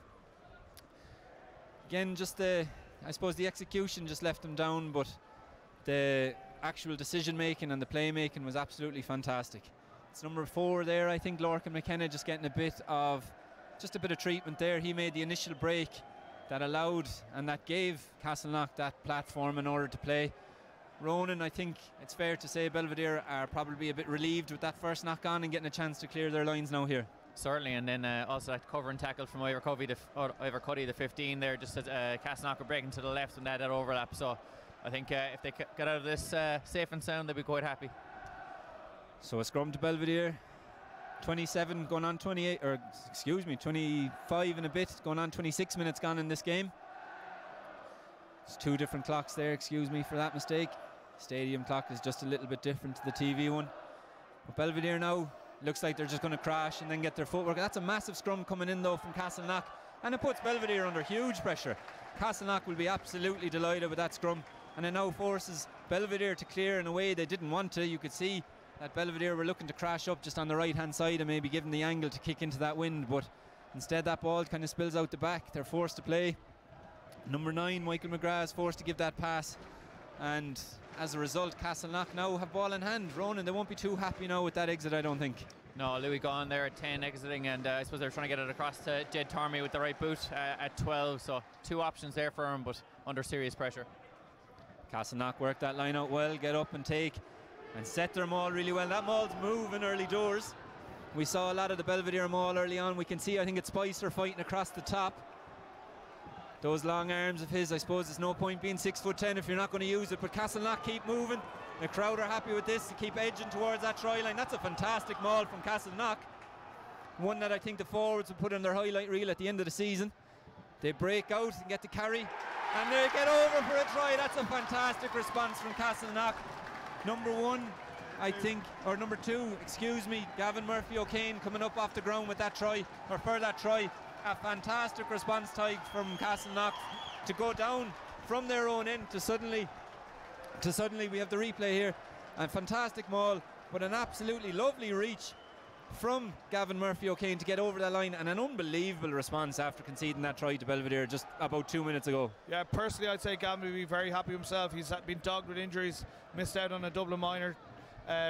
Again, just I suppose the execution just left them down, but the actual decision making and the play making was absolutely fantastic. It's number 4 there, I think, Lorcan McKenna just getting a bit of treatment there. He made the initial break that allowed and that gave Castleknock that platform in order to play. Ronan, I think it's fair to say Belvedere are probably a bit relieved with that first knock on and getting a chance to clear their lines now here. Certainly, and then also that cover and tackle from Ivor Cuddy, the 15 there, just as Castleknock are breaking to the left and that overlap. So I think if they get out of this safe and sound, they'll be quite happy. So a scrum to Belvedere, 27 going on 28, or excuse me, 25 and a bit, going on 26 minutes gone in this game. It's 2 different clocks there, excuse me for that mistake. Stadium clock is just a little bit different to the TV one. But Belvedere now looks like they're just going to crash and then get their footwork. That's a massive scrum coming in though from Castleknock, and it puts Belvedere under huge pressure. Castleknock will be absolutely delighted with that scrum, and it now forces Belvedere to clear in a way they didn't want to. You could see that Belvedere were looking to crash up just on the right hand side and maybe give them the angle to kick into that wind, but instead that ball kind of spills out the back. They're forced to play. Number 9, Michael McGrath, is forced to give that pass, and as a result Castleknock now have ball in hand. Ronan, they won't be too happy now with that exit, I don't think. No, Louis gone there at 10 exiting, and I suppose they're trying to get it across to Jed Tormey with the right boot at 12, so 2 options there for him, but under serious pressure. Castleknock work that line out well, get up and take and set their maul really well. That maul's moving early doors. We saw a lot of the Belvedere maul early on. We can see, I think it's Spicer fighting across the top. Those long arms of his, I suppose there's no point being 6'10" if you're not going to use it, but Castleknock keep moving. The crowd are happy with this, to keep edging towards that try line. That's a fantastic maul from Castleknock. One that I think the forwards will put on their highlight reel at the end of the season. They break out and get the carry, and they get over for a try. That's a fantastic response from Castleknock. Number 1, I think, or number 2, excuse me, Gavin Murphy O'Kane coming up off the ground with that try, or for that try. A fantastic response, Tig, from Castleknock to go down from their own end to suddenly we have the replay here. A fantastic maul, but an absolutely lovely reach from Gavin Murphy O'Kane to get over that line, and an unbelievable response after conceding that try to Belvedere just about 2 minutes ago. Yeah, personally I'd say Gavin would be very happy himself. He's been dogged with injuries, missed out on a Dublin minor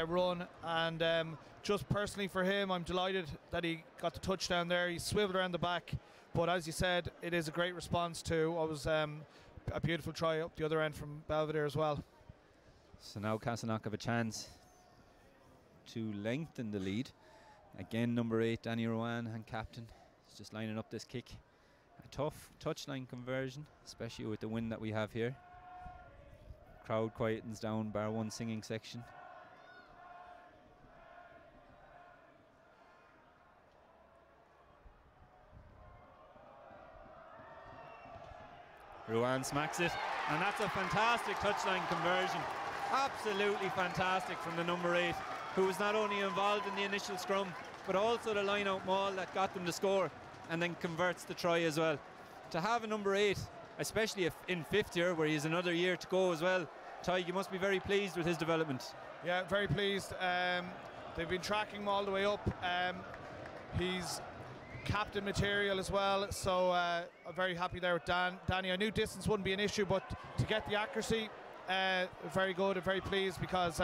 run, and just personally for him, I'm delighted that he got the touchdown there. He swiveled around the back, but as you said, it is a great response to what was a beautiful try up the other end from Belvedere as well. So now Castleknock have a chance to lengthen the lead. Again, number 8, Danny Rowan, and captain, is just lining up this kick. A tough touchline conversion, especially with the wind that we have here. Crowd quietens down, bar one singing section. Rowan smacks it, and that's a fantastic touchline conversion. Absolutely fantastic from the number 8, who was not only involved in the initial scrum, but also the line-out maul that got them to score, and then converts the try as well. To have a number 8, especially if in 5th year, where he has another year to go as well, Tig, you must be very pleased with his development. Yeah, very pleased. They've been tracking him all the way up. He's captain material as well, so I'm very happy there with Danny. I knew distance wouldn't be an issue, but to get the accuracy, very good and very pleased, because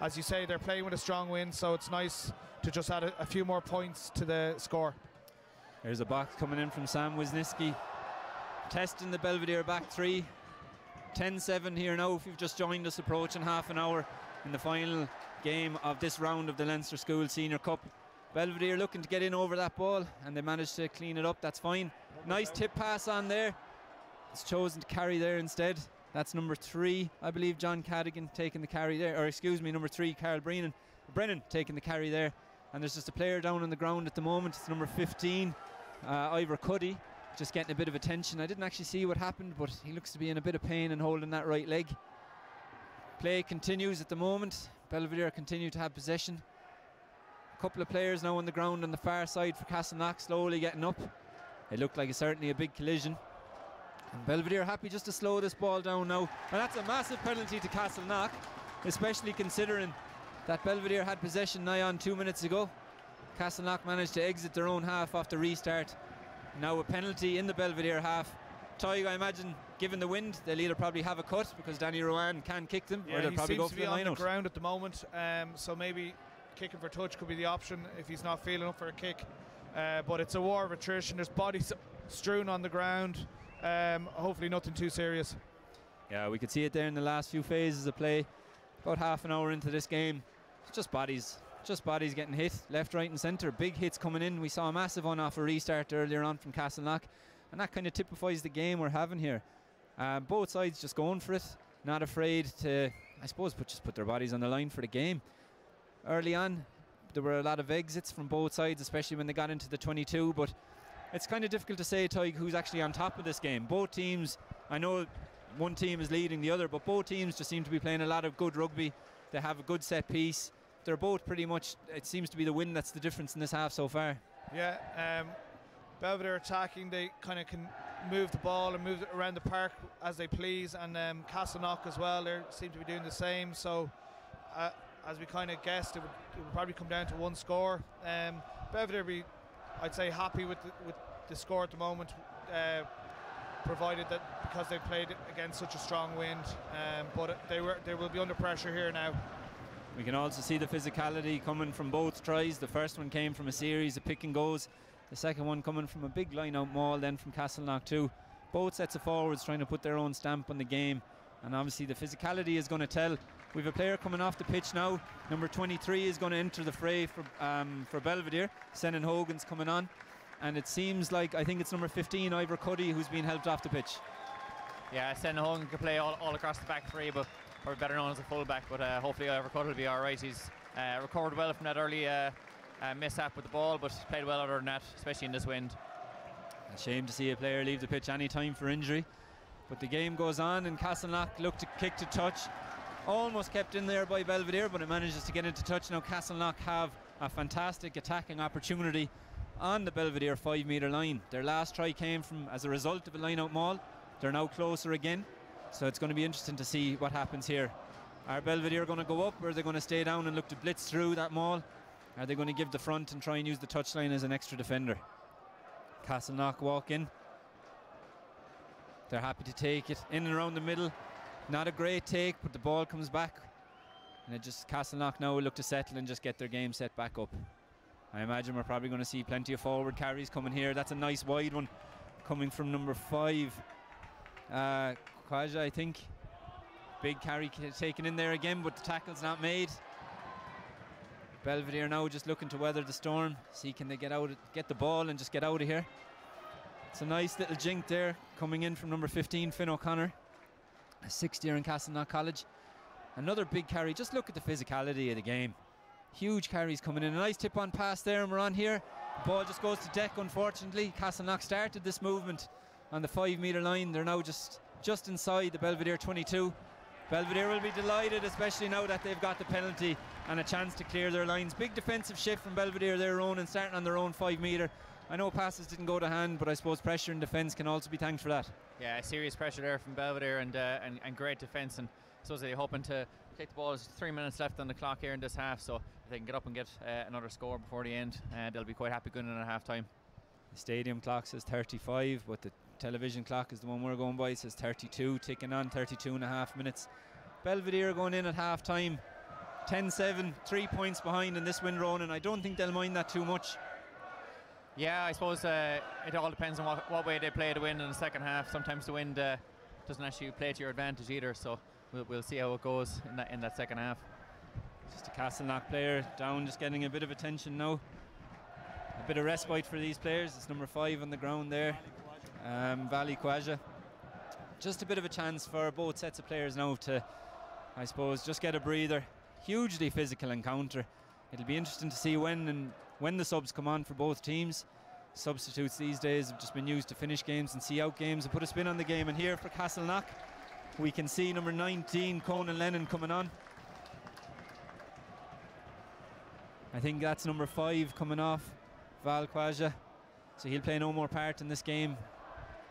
as you say, they're playing with a strong wind, so it's nice to just add a few more points to the score. There's a box coming in from Sam Wisniewski, testing the Belvedere back 3. 10-7 here now if you've just joined us, approaching half an hour in the final game of this round of the Leinster School Senior Cup. Belvedere looking to get in over that ball, and they managed to clean it up. That's fine. Nice tip pass on there. It's chosen to carry there instead. That's number 3, I believe, John Cadigan taking the carry there, or excuse me, number 3, Carl Breenan. Brennan taking the carry there, and there's just a player down on the ground at the moment. It's number 15, Ivor Cuddy, just getting a bit of attention. I didn't actually see what happened, but he looks to be in a bit of pain and holding that right leg. Play continues at the moment. Belvedere continue to have possession. A couple of players now on the ground on the far side for Castleknock, slowly getting up. It looked like certainly a big collision. And Belvedere happy just to slow this ball down now. And that's a massive penalty to Castleknock, especially considering that Belvedere had possession nigh on 2 minutes ago. Castleknock managed to exit their own half off the restart. Now a penalty in the Belvedere half. Toig, I imagine, given the wind, they'll either probably have a cut because Danny Rowan can kick them, or they'll probably go for the line out. He seems to be on the ground at the moment, so maybe kicking for touch could be the option if he's not feeling up for a kick. But it's a war of attrition. There's bodies strewn on the ground. Hopefully nothing too serious. Yeah, we could see it there in the last few phases of play. About half an hour into this game, it's just bodies getting hit left, right and centre. Big hits coming in. We saw a massive one off a restart earlier on from Castleknock, and that kind of typifies the game we're having here. Both sides just going for it, not afraid to, I suppose, just put their bodies on the line for the game. Early on, there were a lot of exits from both sides, especially when they got into the 22, but it's kind of difficult to say, Toig, who's actually on top of this game. Both teams, I know one team is leading the other, but both teams just seem to be playing a lot of good rugby. They have a good set piece. They're both pretty much, it seems to be the win that's the difference in this half so far. Yeah, Belvedere attacking, they kind of can move the ball and move it around the park as they please, and Castleknock as well, they seem to be doing the same. So as we kind of guessed, it would probably come down to one score. Belvedere be, I'd say, happy with the score at the moment, provided that because they played against such a strong wind, but they will be under pressure here now. We can also see the physicality coming from both tries. The first one came from a series of pick and goes. The second one coming from a big line-out maul then from Castleknock too. Both sets of forwards trying to put their own stamp on the game, and obviously the physicality is going to tell. We have a player coming off the pitch now. Number 23 is going to enter the fray for Belvedere. Senan Hogan's coming on, and it seems like, I think it's number 15, Ivor Cuddy, who's being helped off the pitch. Yeah, Senan Hogan can play all across the back three, but probably better known as a fullback, but hopefully Ivor Cuddy will be alright. He's recovered well from that early mishap with the ball, but played well other than that, especially in this wind. A shame to see a player leave the pitch any time for injury, but the game goes on, and Castleknock look to kick to touch. Almost kept in there by Belvedere, but it manages to get into touch. Now Castleknock have a fantastic attacking opportunity on the Belvedere 5 metre line. Their last try came from as a result of a line-out maul. They're now closer again, so it's going to be interesting to see what happens here. Are Belvedere going to go up, or are they going to stay down and look to blitz through that maul? Are they going to give the front and try and use the touchline as an extra defender? Castleknock walk in. They're happy to take it in and around the middle. Not a great take, but the ball comes back, and it just, Castleknock now will look to settle and just get their game set back up. I imagine we're probably going to see plenty of forward carries coming here. That's a nice wide one coming from number 5, Kwaja, I think. Big carry taken in there again, but the tackle's not made. Belvedere now just looking to weather the storm, see can they get the ball and just get out of here. It's a nice little jink there coming in from number 15, Finn O'Connor, a 6th year in Castleknock College. Another big carry. Just look at the physicality of the game. Huge carries coming in. A nice tip on pass there, and we're on here. The ball just goes to deck, unfortunately. Castleknock started this movement on the 5 metre line. They're now just inside the Belvedere 22. Belvedere will be delighted, especially now that they've got the penalty and a chance to clear their lines. Big defensive shift from Belvedere, their own, and starting on their own 5 metre. I know passes didn't go to hand, but I suppose pressure and defence can also be thanked for that. Yeah, serious pressure there from Belvedere, and great defence. And I suppose they're hoping to kick the ball. There's 3 minutes left on the clock here in this half, so if they can get up and get another score before the end, they'll be quite happy going in at half time. The stadium clock says 35, but the television clock is the one we're going by. It says 32, ticking on 32 and a half minutes. Belvedere going in at half time, 10-7, 3 points behind in this wind, Ronan. I don't think they'll mind that too much. Yeah, I suppose it all depends on what way they play the wind in the second half. Sometimes the wind doesn't actually play to your advantage either, so we'll see how it goes in that second half. Just a Castleknock player down, just getting a bit of attention now. A bit of respite for these players. It's number 5 on the ground there, Valley Kwaja. Just a bit of a chance for both sets of players now to, I suppose, just get a breather. Hugely physical encounter. it'll be interesting to see when the subs come on for both teams. Substitutes these days have just been used to finish games and see out games and put a spin on the game. And here for Castleknock, we can see number 19, Conan Lennon, coming on. I think that's number 5 coming off, Val Quaja. So he'll play no more part in this game.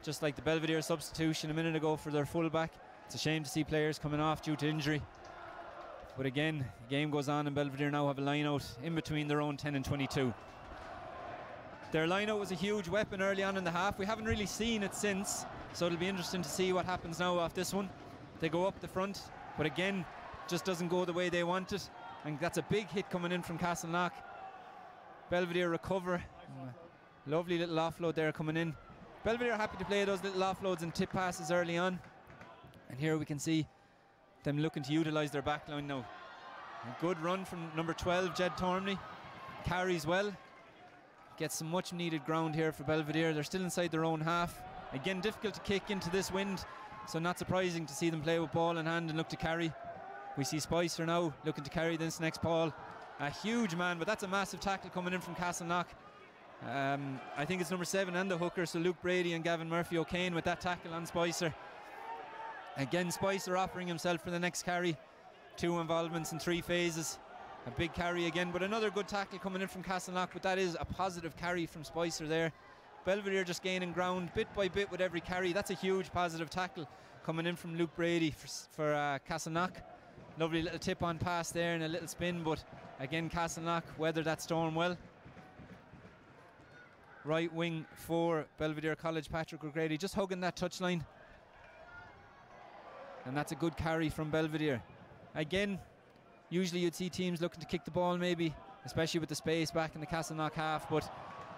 Just like the Belvedere substitution a minute ago for their fullback. It's a shame to see players coming off due to injury. But again, the game goes on and Belvedere now have a line out in between their own 10 and 22. Their line out was a huge weapon early on in the half. We haven't really seen it since, so it'll be interesting to see what happens now off this one. They go up the front, but again, just doesn't go the way they want it. And that's a big hit coming in from Castleknock. Belvedere recover. Lovely little offload there coming in. Belvedere happy to play those little offloads and tip passes early on. And here we can see them looking to utilise their back line now. A good run from number 12, Jed Tormney. Carries well. Gets some much needed ground here for Belvedere. They're still inside their own half. Again, difficult to kick into this wind, so not surprising to see them play with ball in hand and look to carry. We see Spicer now looking to carry this next ball. A huge man, but that's a massive tackle coming in from Castleknock. I think it's number 7 and the hooker, so Luke Brady and Gavin Murphy O'Kane with that tackle on Spicer. Again, Spicer offering himself for the next carry. 2 involvements in 3 phases. A big carry again, but another good tackle coming in from Castleknock, but that is a positive carry from Spicer there. Belvedere just gaining ground bit by bit with every carry. That's a huge positive tackle coming in from Luke Brady for Castleknock. Lovely little tip on pass there and a little spin, but again Castleknock weathered that storm well. Right wing for Belvedere College, Patrick O'Grady just hugging that touchline. And that's a good carry from Belvedere. Again, usually you'd see teams looking to kick the ball maybe, especially with the space back in the Castleknock half, but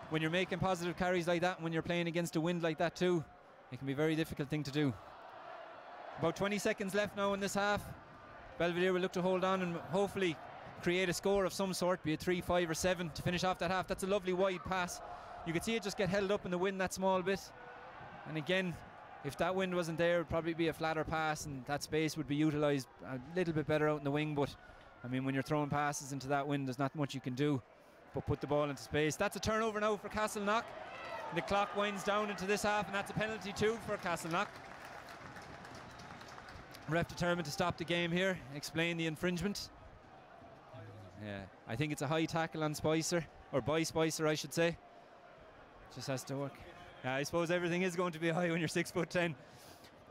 when you're making positive carries like that, when you're playing against a wind like that too, it can be a very difficult thing to do. About 20 seconds left now in this half. Belvedere will look to hold on and hopefully create a score of some sort, be it 3, 5 or 7 to finish off that half. That's a lovely wide pass. You could see it just get held up in the wind that small bit. And again, if that wind wasn't there, it would probably be a flatter pass and that space would be utilised a little bit better out in the wing. But I mean, when you're throwing passes into that wind, there's not much you can do but put the ball into space. That's a turnover now for Castleknock. The clock winds down into this half, and that's a penalty too for Castleknock. Ref determined to stop the game here, explain the infringement. Yeah, I think it's a high tackle on Spicer, or by Spicer I should say. Just has to work. Yeah, I suppose everything is going to be high when you're 6'10".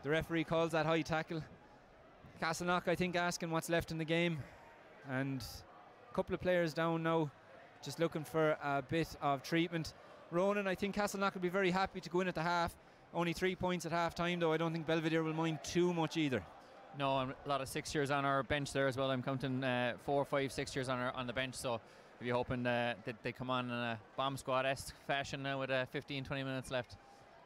The referee calls that high tackle. Castleknock, I think, asking what's left in the game, and a couple of players down now, just looking for a bit of treatment. Ronan, I think Castleknock will be very happy to go in at the half. Only 3 points at half time, though. I don't think Belvedere will mind too much either. No, a lot of 6-years on our bench there as well. I'm counting 4, 5, 6-years on the bench, so if you're hoping that they come on in a bomb squad-esque fashion now with 15, 20 minutes left.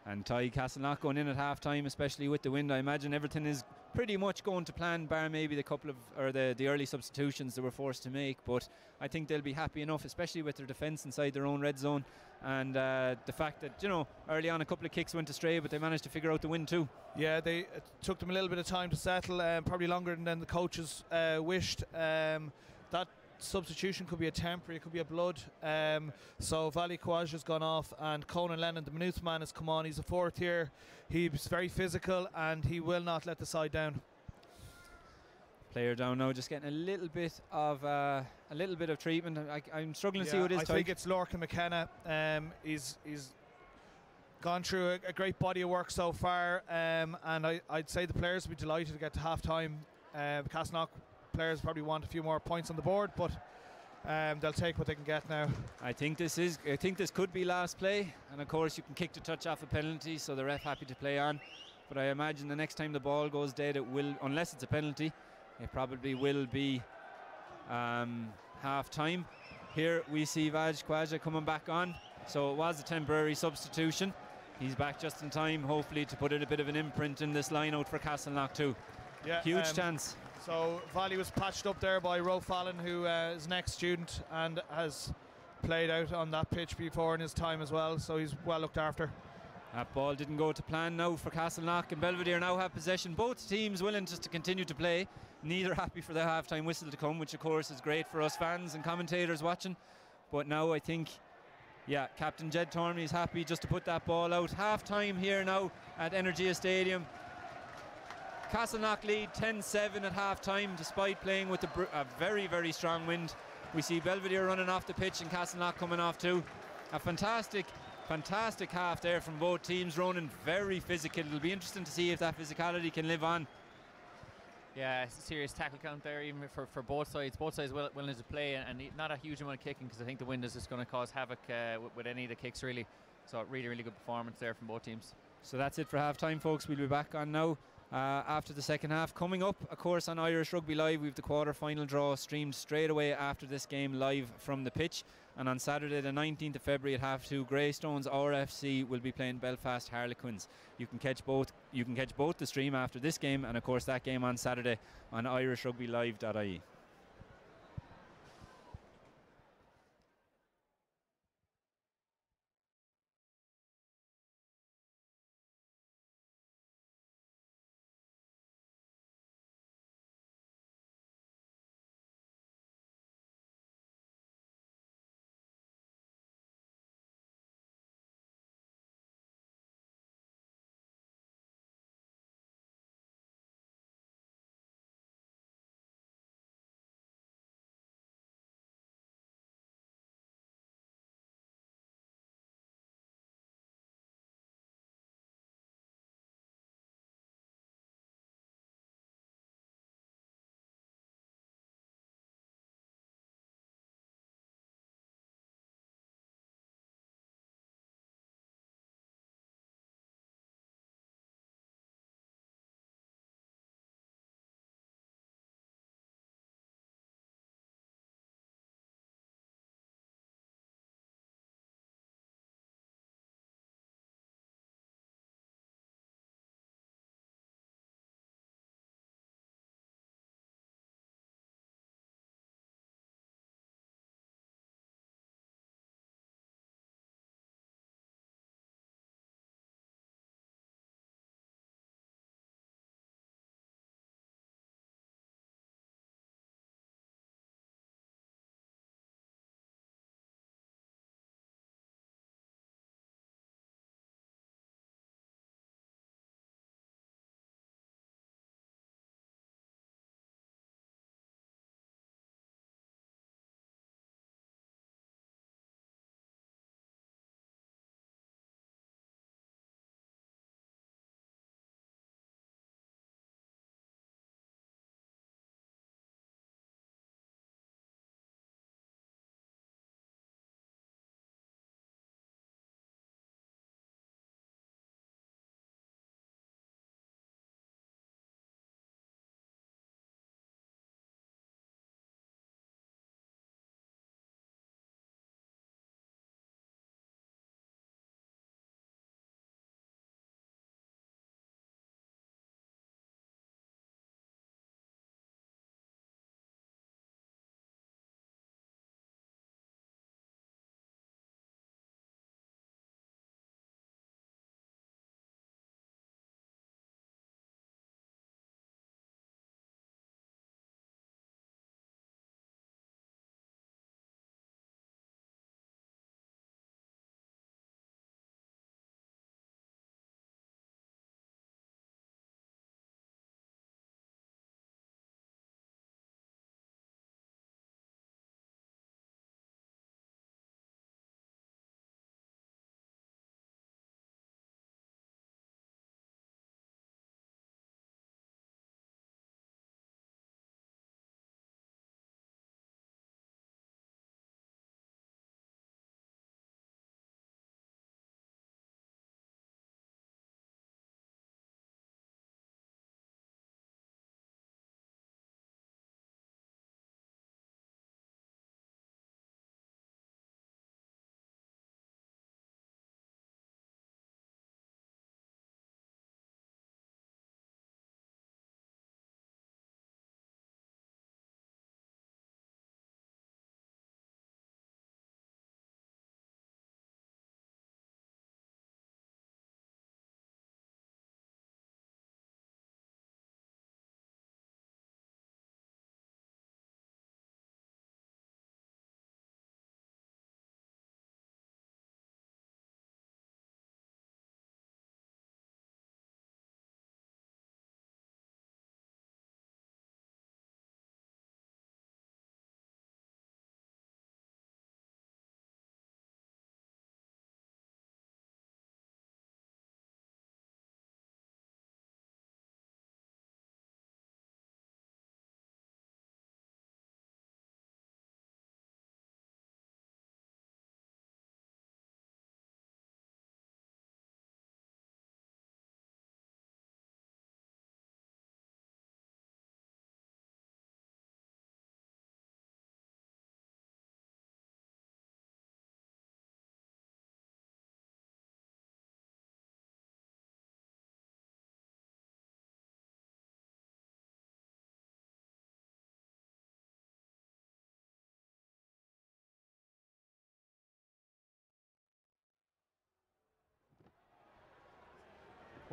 And Ty, Castleknock going in at half time, especially with the wind, I imagine everything is pretty much going to plan, bar maybe the couple of, or the early substitutions they were forced to make, but I think they'll be happy enough, especially with their defence inside their own red zone, and the fact that, you know, early on a couple of kicks went astray, but they managed to figure out the win too. Yeah, it took them a little bit of time to settle, probably longer than the coaches wished. That substitution could be a temporary, it could be a blood. So Vali Kouaj has gone off, and Conan Lennon, the Maynooth man, has come on. He's a 4th year. He's very physical, and he will not let the side down. Player down now, just getting a little bit of treatment. I'm struggling to see what it is. I think it's Lorcan McKenna. He's gone through a great body of work so far, and I'd say the players will be delighted to get to half time. Castleknock players probably want a few more points on the board, but they'll take what they can get now. I think this could be last play, and of course you can kick the touch off a penalty, so the ref happy to play on. But I imagine the next time the ball goes dead, it will, unless it's a penalty, it probably will be half time. Here we see Vaj Kouaja coming back on, so it was a temporary substitution. He's back just in time, hopefully, to put in a bit of an imprint in this line out for Castleknock too. Yeah, huge chance. So Valley was patched up there by Ro Fallon, who is an ex-student and has played out on that pitch before in his time as well, so he's well looked after. That ball didn't go to plan now for Castleknock, and Belvedere now have possession. Both teams willing just to continue to play. neither happy for the half-time whistle to come, which of course is great for us fans and commentators watching. But now I think, yeah, Captain Jed Tormey is happy just to put that ball out. Half-time here now at Energia Stadium. Castleknock lead 10-7 at half-time, despite playing with a very, very strong wind. We see Belvedere running off the pitch and Castleknock coming off too. A fantastic half there from both teams. Ronan, very physical. It'll be interesting to see if that physicality can live on. Yeah, it's a serious tackle count there, even for both sides. Both sides willing to play, and not a huge amount of kicking, because I think the wind is just going to cause havoc with any of the kicks, really. So really, really good performance there from both teams. So that's it for half-time, folks. We'll be back on now after the second half. Coming up, of course, on Irish Rugby Live, we've the quarter-final draw streamed straight away after this game live from the pitch. And on Saturday the 19th of February at half-2, Greystones RFC will be playing Belfast Harlequins. You can catch both the stream after this game, and of course that game on Saturday on irishrugbylive.ie.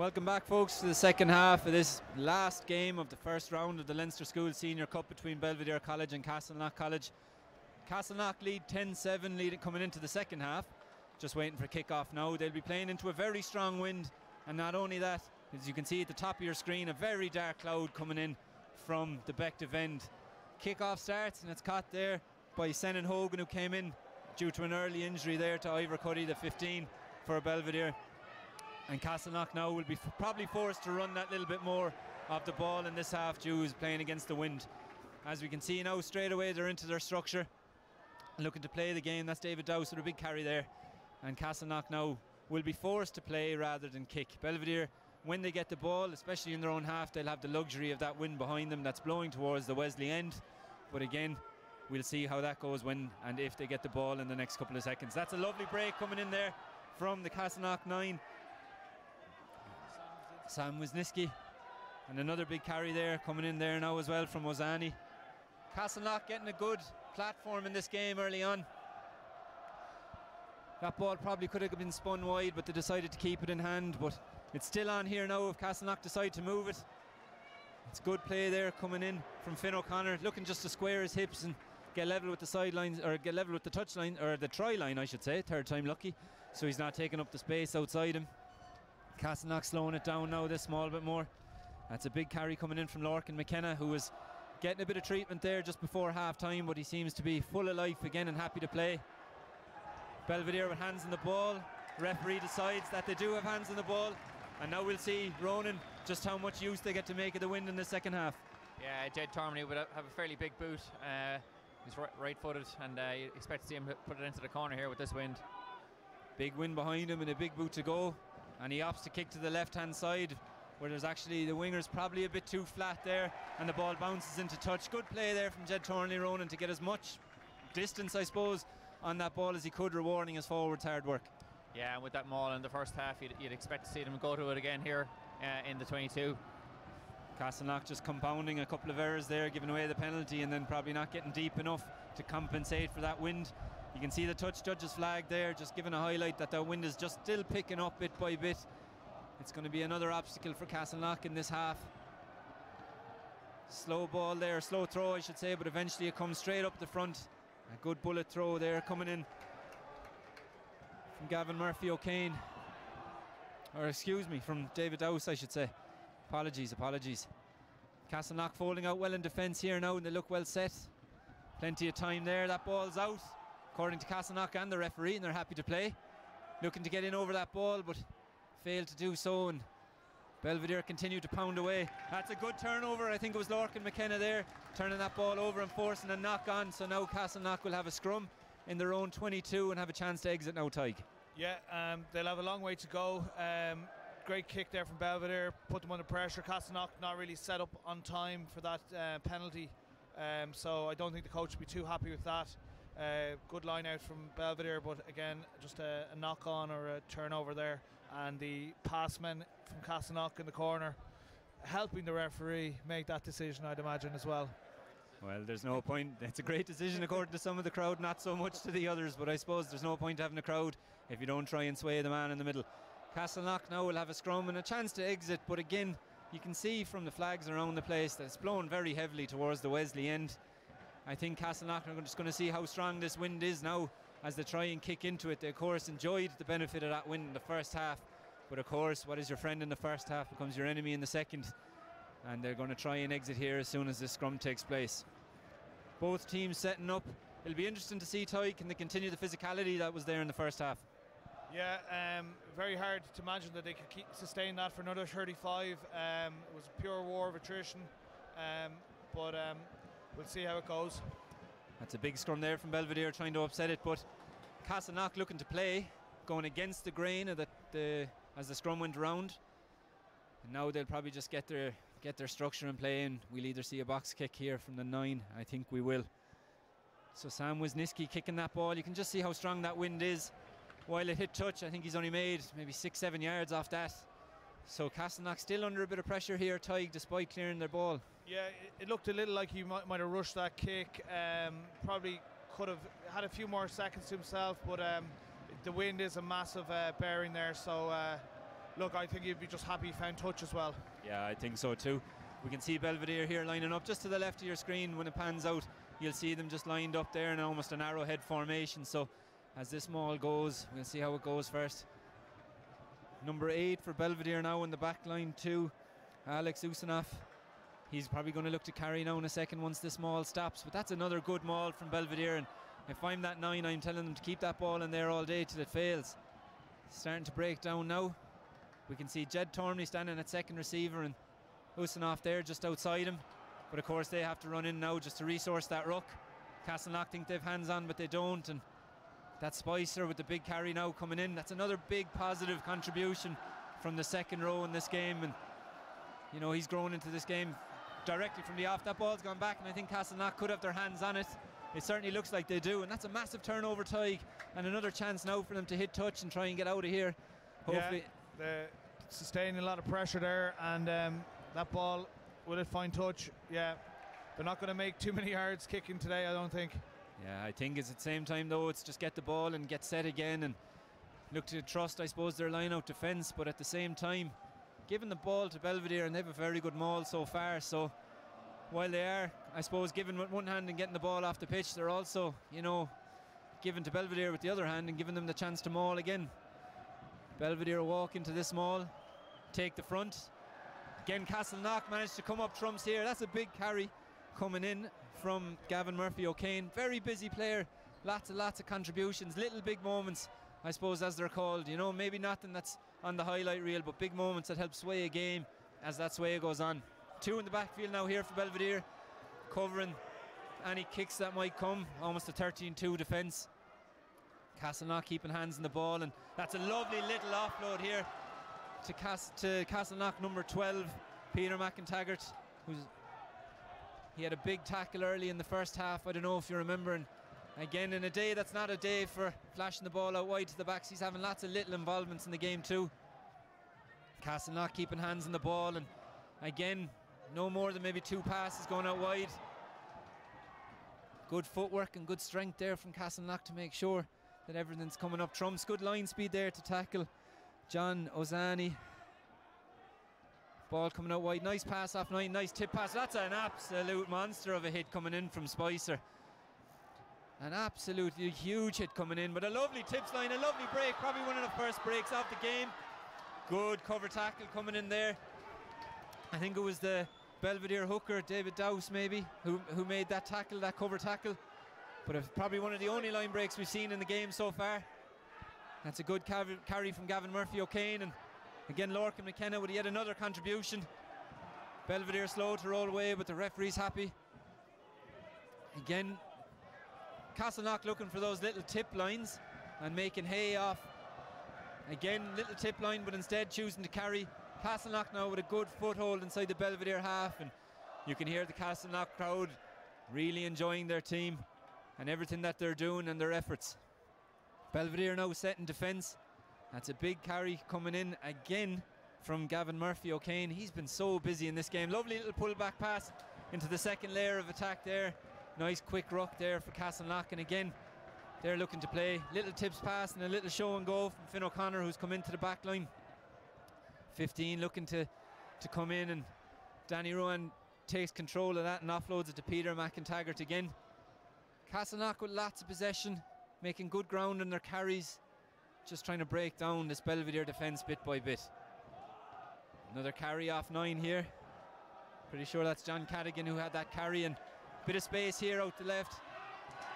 Welcome back, folks, to the second half of this last game of the first round of the Leinster School Senior Cup between Belvedere College and Castleknock College. Castleknock lead 10-7 coming into the second half. Just waiting for kickoff now. They'll be playing into a very strong wind, and not only that, as you can see at the top of your screen, a very dark cloud coming in from the Bective end. Kickoff starts, and it's caught there by Senan Hogan, who came in due to an early injury there to Ivor Cuddy, the 15 for Belvedere. And Castleknock now will be probably forced to run that little bit more of the ball in this half due to playing against the wind. As we can see now, straight away they're into their structure, looking to play the game. That's David Dowse with a big carry there. And Castleknock now will be forced to play rather than kick. Belvedere, when they get the ball, especially in their own half, they'll have the luxury of that wind behind them that's blowing towards the Wesley end. But again, we'll see how that goes when and if they get the ball in the next couple of seconds. That's a lovely break coming in there from the Castleknock 9. Sam Wisniewski, and another big carry there coming in there now as well from Ozani. Castleknock getting a good platform in this game early on. That ball probably could have been spun wide, but they decided to keep it in hand. But it's still on here now if Castleknock decide to move it. It's good play there coming in from Finn O'Connor, looking just to square his hips and get level with the sidelines, or get level with the touch line, or the try line I should say, third time lucky, so he's not taking up the space outside him. Castleknock slowing it down now this small bit more. That's a big carry coming in from Lorcan McKenna, who was getting a bit of treatment there just before half time, but he seems to be full of life again and happy to play. Belvedere with hands on the ball. Referee decides that they do have hands on the ball, and now we'll see Ronan just how much use they get to make of the wind in the second half. Yeah, Jed Tormany would have a fairly big boot. He's right-footed, and you expect to see him put it into the corner here with this wind. Big wind behind him and a big boot to go, and he opts to kick to the left-hand side, where there's actually the winger's probably a bit too flat there, and the ball bounces into touch. Good play there from Jed Tormany, Ronan, to get as much distance, I suppose, on that ball as he could, rewarding his forwards' hard work. Yeah, and with that maul in the first half, you'd expect to see them go to it again here in the 22. Castleknock just compounding a couple of errors there, giving away the penalty, and then probably not getting deep enough to compensate for that wind. You can see the touch judge's flag there, just giving a highlight that the wind is just still picking up bit by bit. It's going to be another obstacle for Castleknock in this half. Slow ball there, slow throw I should say, but eventually it comes straight up the front. A good bullet throw there coming in from Gavin Murphy O'Kane, or excuse me, from David Dowse I should say. Apologies. Castleknock folding out well in defence here now, and they look well set. Plenty of time there. That ball's out according to Castleknock and the referee, and they're happy to play. Looking to get in over that ball, but failed to do so, and Belvedere continued to pound away. That's a good turnover. I think it was Lorcan McKenna there turning that ball over and forcing a knock on. So now Castleknock will have a scrum in their own 22 and have a chance to exit now, Tyke. Yeah, they'll have a long way to go. Great kick there from Belvedere, put them under pressure. Castleknock not really set up on time for that penalty, so I don't think the coach will be too happy with that. Good line out from Belvedere, but again just a knock on or a turnover there, and the passmen from Castleknock in the corner helping the referee make that decision, I'd imagine, as well. Well, there's no point. It's a great decision according to some of the crowd, not so much to the others, but I suppose there's no point having a crowd if you don't try and sway the man in the middle. Castleknock now will have a scrum and a chance to exit, but again you can see from the flags around the place that it's blowing very heavily towards the Wesley end. I think Castleknock are just going to see how strong this wind is now as they try and kick into it. They of course enjoyed the benefit of that wind in the first half, but of course what is your friend in the first half becomes your enemy in the second, and they're going to try and exit here as soon as this scrum takes place. Both teams setting up. It'll be interesting to see, Ty, can they continue the physicality that was there in the first half? Yeah, very hard to imagine that they could sustain that for another 35. It was a pure war of attrition, but we'll see how it goes. That's a big scrum there from Belvedere trying to upset it, but Castleknock looking to play, going against the grain of as the scrum went around. And now they'll probably just get their structure in play, and we'll either see a box kick here from the 9. I think we will. So Sam Wisniewski kicking that ball. You can just see how strong that wind is. While it hit touch, I think he's only made maybe 6-7 yards off that. So Castleknock still under a bit of pressure here, Tig, despite clearing their ball. Yeah, it looked a little like he might have rushed that kick. Probably could have had a few more seconds to himself, but the wind is a massive bearing there, so look, I think he'd be just happy he found touch as well. Yeah, I think so too. We can see Belvedere here lining up just to the left of your screen. When it pans out, you'll see them just lined up there in almost an arrowhead formation. So as this maul goes, we'll see how it goes first. Number 8 for Belvedere now in the back line too, Alex Usanoff. He's probably going to look to carry now in a second once this maul stops. But that's another good maul from Belvedere. And if I'm that 9, I'm telling them to keep that ball in there all day till it fails. Starting to break down now. We can see Jed Tormey standing at second receiver and Usanoff there just outside him. But of course they have to run in now just to resource that ruck. Castleknock think they've hands on, but they don't. And that's Spicer with the big carry now coming in. That's another big positive contribution from the second row in this game. And you know, he's grown into this game directly from the off. That ball's gone back, and I think Castleknock could have their hands on it. It certainly looks like they do, and that's a massive turnover tie and another chance now for them to hit touch and try and get out of here. Hopefully. Yeah, they're sustaining a lot of pressure there, and that ball, will it find touch? Yeah, they're not going to make too many yards kicking today, I don't think. Yeah, I think it's at the same time though, it's just get the ball and get set again and look to trust, I suppose, their line-out defence, but at the same time giving the ball to Belvedere, and they have a very good maul so far. So while they are, I suppose, giving with one hand and getting the ball off the pitch, they're also, you know, giving to Belvedere with the other hand and giving them the chance to maul again. Belvedere walk into this maul, take the front. Again, Castleknock managed to come up trumps here. That's a big carry coming in from Gavin Murphy O'Kane. Very busy player, lots of contributions, little big moments, I suppose, as they're called. You know, maybe nothing that's on the highlight reel, but big moments that help sway a game as that sway goes on. 2 in the backfield now here for Belvedere, covering any kicks that might come. Almost a 13-2 defence. Castleknock keeping hands on the ball, and that's a lovely little offload here to Castleknock number 12, Peter Mcintyre, he had a big tackle early in the first half. I don't know if you remember, and again, in a day that's not a day for flashing the ball out wide to the backs, he's having lots of little involvements in the game too. Castleknock keeping hands on the ball, and again, no more than maybe 2 passes going out wide. Good footwork and good strength there from Castleknock to make sure that everything's coming up trumps. Good line speed there to tackle John Ozani. Ball coming out wide, nice pass off 9, nice tip pass. That's an absolute monster of a hit coming in from Spicer. An absolutely huge hit coming in, but a lovely tips line, a lovely break, probably one of the first breaks of the game. Good cover tackle coming in there. I think it was the Belvedere hooker, David Dowse maybe, who made that tackle, that cover tackle. But it's probably one of the only line breaks we've seen in the game so far. That's a good carry from Gavin Murphy O'Kane, and again Lorcan McKenna with yet another contribution. Belvedere slow to roll away, but the referee's happy. Again, Castleknock looking for those little tip lines and making hay off. Again, little tip line, but instead choosing to carry. Castleknock now with a good foothold inside the Belvedere half, and you can hear the Castleknock crowd really enjoying their team and everything that they're doing and their efforts. Belvedere now set in defence. That's a big carry coming in again from Gavin Murphy O'Kane. He's been so busy in this game. Lovely little pull back pass into the second layer of attack there. Nice quick ruck there for Castleknock, and again they're looking to play little tips pass and a little show and go from Finn O'Connor, who's come into the back line. 15 looking to come in, and Danny Rowan takes control of that and offloads it to Peter Mcintyre again. Castleknock with lots of possession, making good ground in their carries, just trying to break down this Belvedere defence bit by bit. Another carry off 9 here. Pretty sure that's John Cadigan who had that carry, and bit of space here out the left.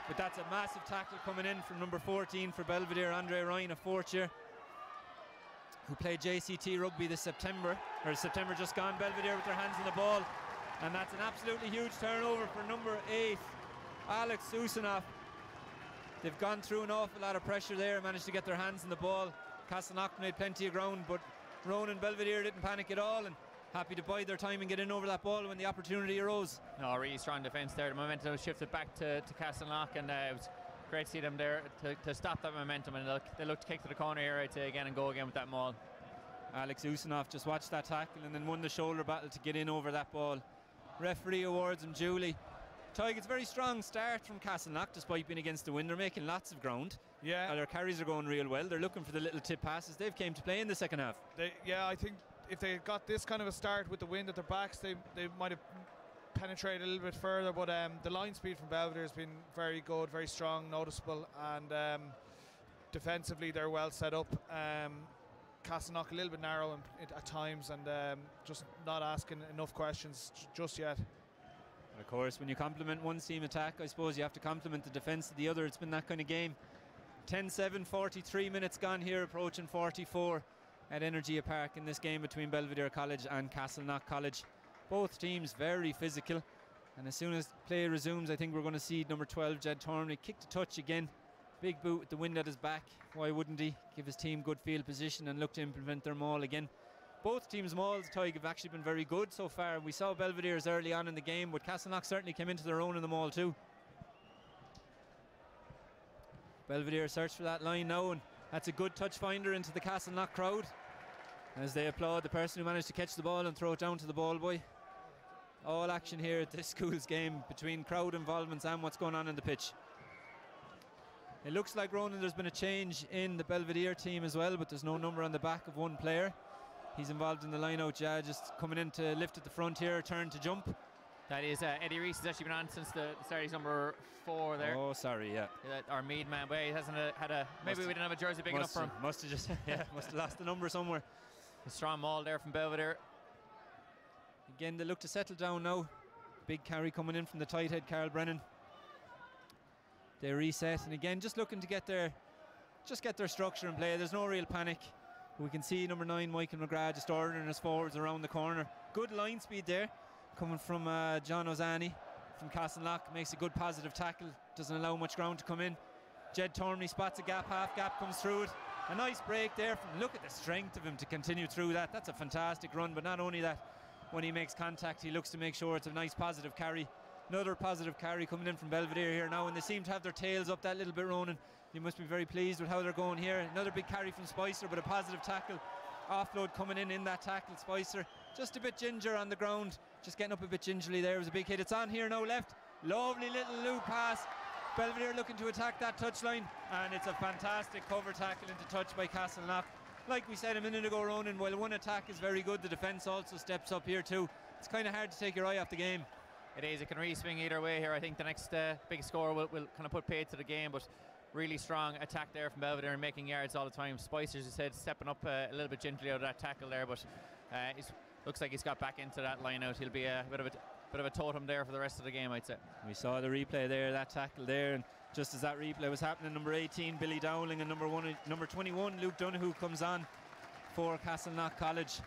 But that's a massive tackle coming in from number 14 for Belvedere, Andre Ryan, a 4th year, who played JCT Rugby this September just gone. Belvedere with their hands on the ball, and that's an absolutely huge turnover for number 8, Alex Usanoff. They've gone through an awful lot of pressure there, managed to get their hands on the ball. Castleknock made plenty of ground, but Ronan Belvedere didn't panic at all, and happy to bide their time and get in over that ball when the opportunity arose. No, really strong defence there. The momentum was shifted back to Castleknock, and it was great to see them there to stop that momentum, and they looked to kick to the corner here, I'd say, again, and go again with that maul. Alex Usanoff just watched that tackle and then won the shoulder battle to get in over that ball. Referee awards him duly Tig, it's a very strong start from Castleknock despite being against the wind. They're making lots of ground. Yeah. Their carries are going real well. They're looking for the little tip passes. They've came to play in the second half. I think if they got this kind of a start with the wind at their backs, they might have penetrated a little bit further, but the line speed from Belvedere has been very good, very strong, noticeable, and defensively they're well set up. Castleknock a little bit narrow at times, and just not asking enough questions just yet. And of course, when you complement one team attack, I suppose you have to complement the defence of the other. It's been that kind of game. 10-7, 43 minutes gone here, approaching 44 at Energia Park in this game between Belvedere College and Castleknock College. Both teams very physical, and as soon as play resumes, I think we're going to see number 12 Jed Tormley kick the touch again. Big boot with the wind at his back. Why wouldn't he? Give his team good field position and look to implement their maul again. Both teams' mauls, Tig, have actually been very good so far. We saw Belvedere's early on in the game, but Castleknock certainly came into their own in the maul too. Belvedere search for that line now, and that's a good touch finder into the Castleknock crowd as they applaud the person who managed to catch the ball and throw it down to the ball boy. All action here at this school's game between crowd involvements and what's going on in the pitch. It looks like, Ronan, there's been a change in the Belvedere team as well, but there's no number on the back of one player. He's involved in the line-out, just coming in to lift at the front here, turn to jump. That is Eddie Reese. Has actually been on since the start. He's number 4 there. Oh, sorry, yeah. Our Mead man, but he hasn't had a. Maybe we didn't have a jersey big enough for him. Must have just, must have lost the number somewhere. A strong maul there from Belvedere. Again, they look to settle down now. Big carry coming in from the tight head, Carl Brennan. They reset, and again, just looking to get their structure in play. There's no real panic. We can see number 9, Michael McGrath, just ordering his forwards around the corner. Good line speed there, coming from John Ozani from Castleknock. Makes a good positive tackle, doesn't allow much ground to come in. Jed Tormley spots a gap, half gap, comes through it. A nice break there. Look at the strength of him to continue through that. That's a fantastic run, but not only that, when he makes contact, he looks to make sure it's a nice positive carry. Another positive carry coming in from Belvedere here now, and they seem to have their tails up that little bit, Ronan. You must be very pleased with how they're going here. Another big carry from Spicer, but a positive tackle. Offload coming in that tackle. Spicer just a bit ginger on the ground, just getting up a bit gingerly there. It was a big hit. It's on here now, left. Lovely little loop pass. Belvedere looking to attack that touchline, and it's a fantastic cover tackle into touch by Castleknock. Like we said a minute ago, Ronan, while one attack is very good, the defence also steps up here too. It's kind of hard to take your eye off the game. It is. It can really swing either way here. I think the next big score will kind of put paid to the game, but really strong attack there from Belvedere and making yards all the time. Spicer, as you said, stepping up a little bit gently out of that tackle there, but looks like he's got back into that line out. He'll be a bit of a totem there for the rest of the game, I'd say. We saw the replay there, that tackle there, and just as that replay was happening, number 18 Billy Dowling and number 21 Luke Donoghue comes on for Castleknock College.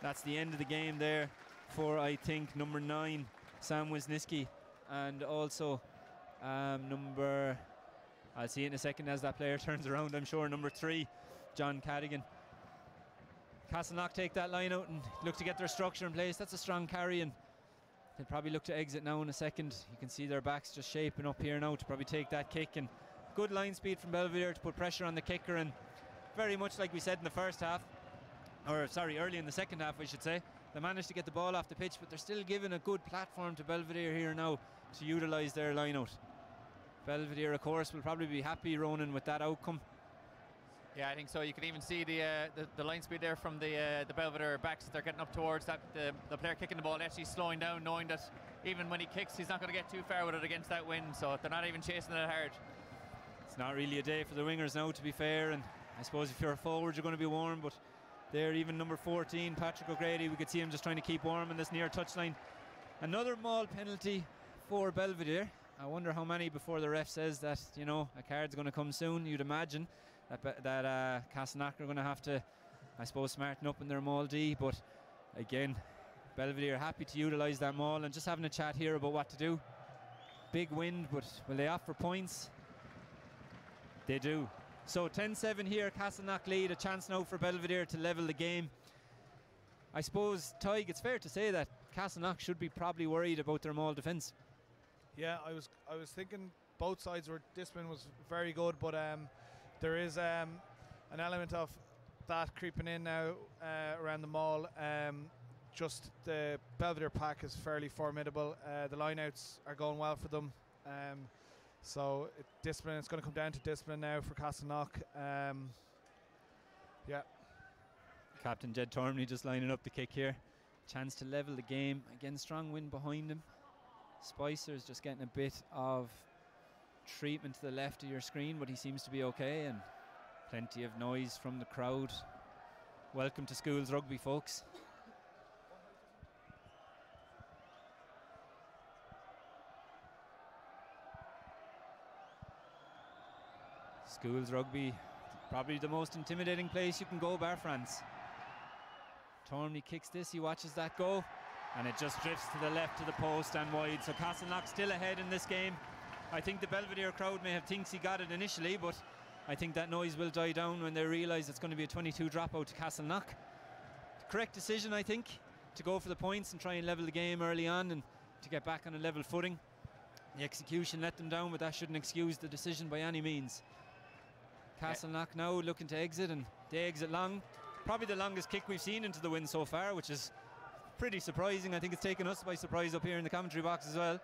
That's the end of the game there for, I think, number 9 Sam Wisniewski, and also number, I'll see it in a second as that player turns around, I'm sure, number 3 John Cadigan. Castleknock take that line out and look to get their structure in place. That's a strong carry, and they'll probably look to exit now in a second. You can see their backs just shaping up here now to probably take that kick, and good line speed from Belvedere to put pressure on the kicker, and very much like we said in the first half, or sorry, early in the second half I should say, they managed to get the ball off the pitch, but they're still giving a good platform to Belvedere here now to utilise their line out. Belvedere, of course, will probably be happy, Ronan, with that outcome. Yeah, I think so. You can even see the line speed there from the Belvedere backs. They're getting up towards that. The player kicking the ball actually slowing down, knowing that even when he kicks, he's not going to get too far with it against that wind, so they're not even chasing it hard. It's not really a day for the wingers now, to be fair, and I suppose if you're a forward, you're going to be warm, but there, even number 14, Patrick O'Grady, we could see him just trying to keep warm in this near touchline. Another maul penalty for Belvedere. I wonder how many before the ref says that, you know, a card's going to come soon. You'd imagine that Castleknock are going to have to, I suppose, smarten up in their maul D, but again, Belvedere happy to utilise that maul and just having a chat here about what to do. Big wind, but will they offer points? They do. So 10-7 here, Castleknock lead, a chance now for Belvedere to level the game. I suppose, Tig, it's fair to say that Castleknock should be probably worried about their maul defence. Yeah, I was thinking both sides were, discipline was very good, but there is an element of that creeping in now around the maul. just the Belvedere pack is fairly formidable. The lineouts are going well for them. So discipline, it's going to come down to discipline now for Castleknock. Yeah. Captain Jed Tormey just lining up the kick here. Chance to level the game. Again, strong wind behind him. Spicer's just getting a bit of treatment to the left of your screen, but he seems to be okay, and plenty of noise from the crowd. Welcome to Schools Rugby, folks. Schools Rugby, probably the most intimidating place you can go, bar France. Tormey kicks this, he watches that go, and it just drifts to the left of the post and wide. So Castleknock still ahead in this game. I think the Belvedere crowd may have thinks he got it initially, but I think that noise will die down when they realise it's going to be a 22 dropout to Castleknock. The correct decision, I think, to go for the points and try and level the game early on and to get back on a level footing. The execution let them down, but that shouldn't excuse the decision by any means. Castleknock now looking to exit, and they exit long. Probably the longest kick we've seen into the wind so far, which is pretty surprising. I think it's taken us by surprise up here in the commentary box as well.